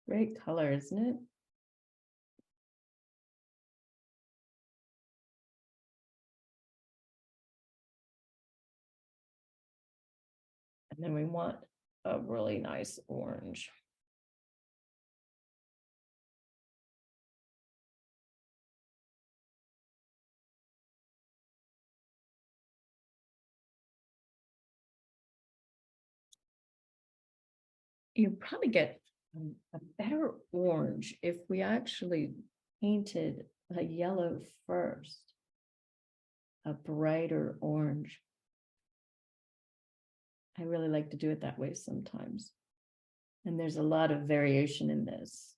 Great color, isn't it? And then we want a really nice orange. You probably get a better orange if we actually painted a yellow first, a brighter orange. I really like to do it that way sometimes. And there's a lot of variation in this.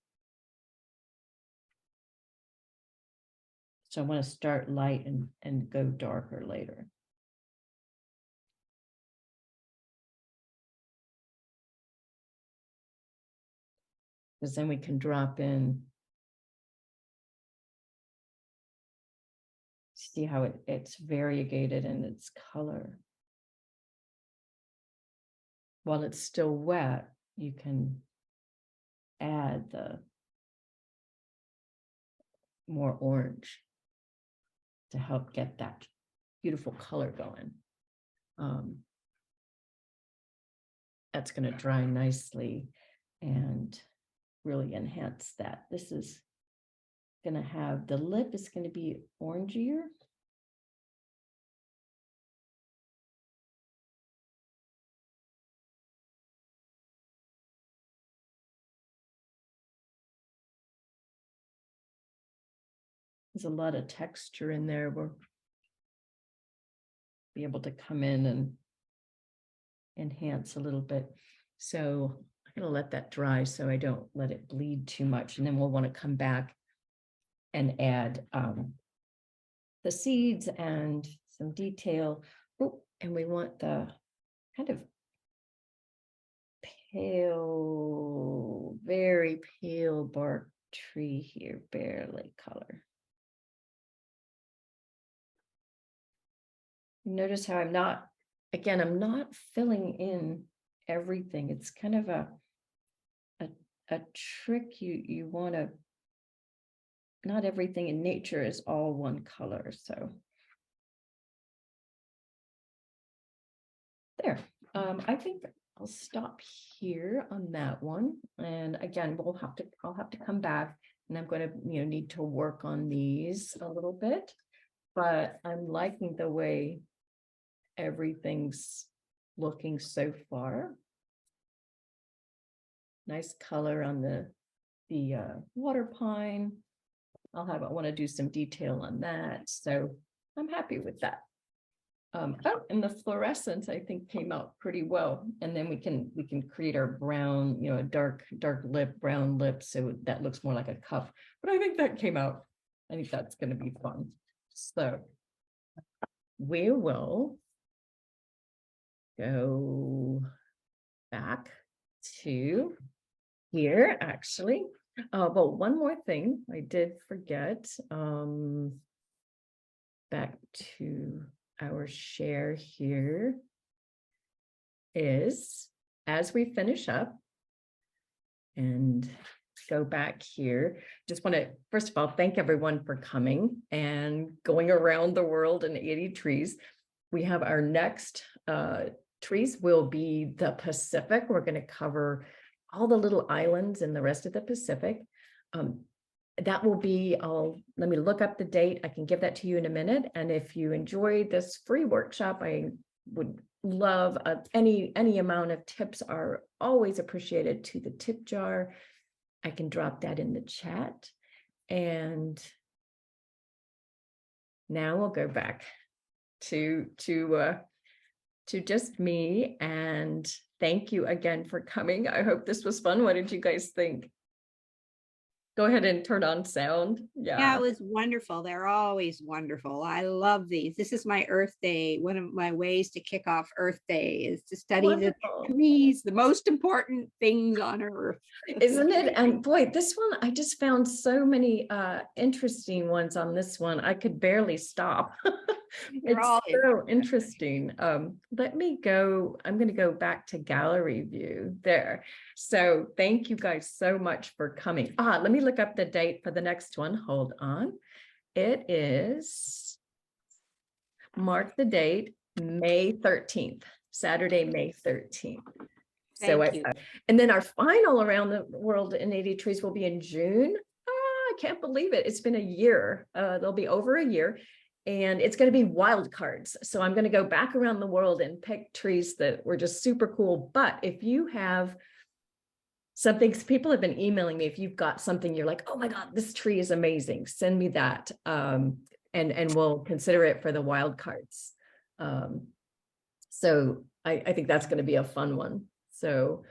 So I want to start light and go darker later. Because then we can drop in. See how it's variegated in its color. While it's still wet, you can add the more orange to help get that beautiful color going. That's going to dry nicely and really enhance that. This is going to have, the lip is going to be orangier. There's a lot of texture in there. We'll be able to come in and enhance a little bit. So I'm going to let that dry so I don't let it bleed too much. And then we'll want to come back and add the seeds and some detail. Oh, and we want the kind of pale, very pale bark tree here, barely color. Notice how I'm not filling in everything. It's kind of a trick you want to not everything in nature is all one color, so. There, I think I'll stop here on that one. And again, I'll have to come back, and I'm going to, need to work on these a little bit, but I'm liking the way everything's looking so far. Nice color on the water pine. I want to do some detail on that. So I'm happy with that. Oh, and the fluorescence I think came out pretty well. And then we can create our brown, a dark lip, brown lip, so that looks more like a cuff. But I think that came out. I think that's going to be fun. So we will go back to here, actually. But one more thing I did forget. Back to our share here is, as we finish up and go back here, just want to first of all thank everyone for coming and going around the world in 80 trees. We have our next trees will be the Pacific. We're going to cover all the little islands in the rest of the Pacific. That will be, let me look up the date. I can give that to you in a minute. And if you enjoyed this free workshop, I would love any amount of tips are always appreciated to the tip jar. I can drop that in the chat. And now we'll go back to just me, and thank you again for coming. I hope this was fun. What did you guys think? Go ahead and turn on sound. Yeah, it was wonderful. They're always wonderful. I love these. This is my Earth Day. One of my ways to kick off Earth Day is to study Wonderful. the trees, the most important things on Earth. Isn't it? And boy, this one, I just found so many interesting ones on this one. I could barely stop. It's so interesting. Let me go. I'm going to go back to gallery view there. So thank you guys so much for coming. Let me look up the date for the next one. Hold on. It is, mark the date, May 13th, Saturday, May 13th. Thank you. And then our final around the world in 80 trees will be in June. I can't believe it. It's been a year. They'll be over a year. And it's going to be wild cards. So I'm going to go back around the world and pick trees that were just super cool. But if you have something, people have been emailing me. If you've got something, you're like, oh my God, this tree is amazing. Send me that. And we'll consider it for the wild cards. So I think that's going to be a fun one. So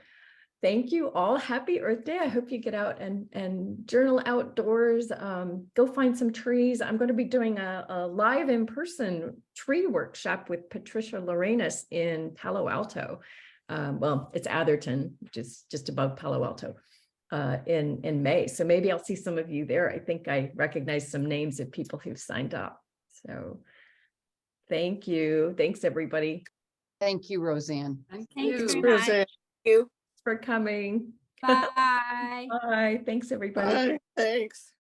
thank you all. Happy Earth Day. I hope you get out and journal outdoors. Go find some trees. I'm going to be doing a live in-person tree workshop with Patricia Lorenas in Palo Alto. Well, it's Atherton, which is just above Palo Alto, in May. So maybe I'll see some of you there. I think I recognize some names of people who've signed up. So thank you. Thanks, everybody. Thank you, Roseanne. Thank Thanks you. very much. Thank you. For coming. Bye. Bye. Thanks, everybody. Bye. Thanks.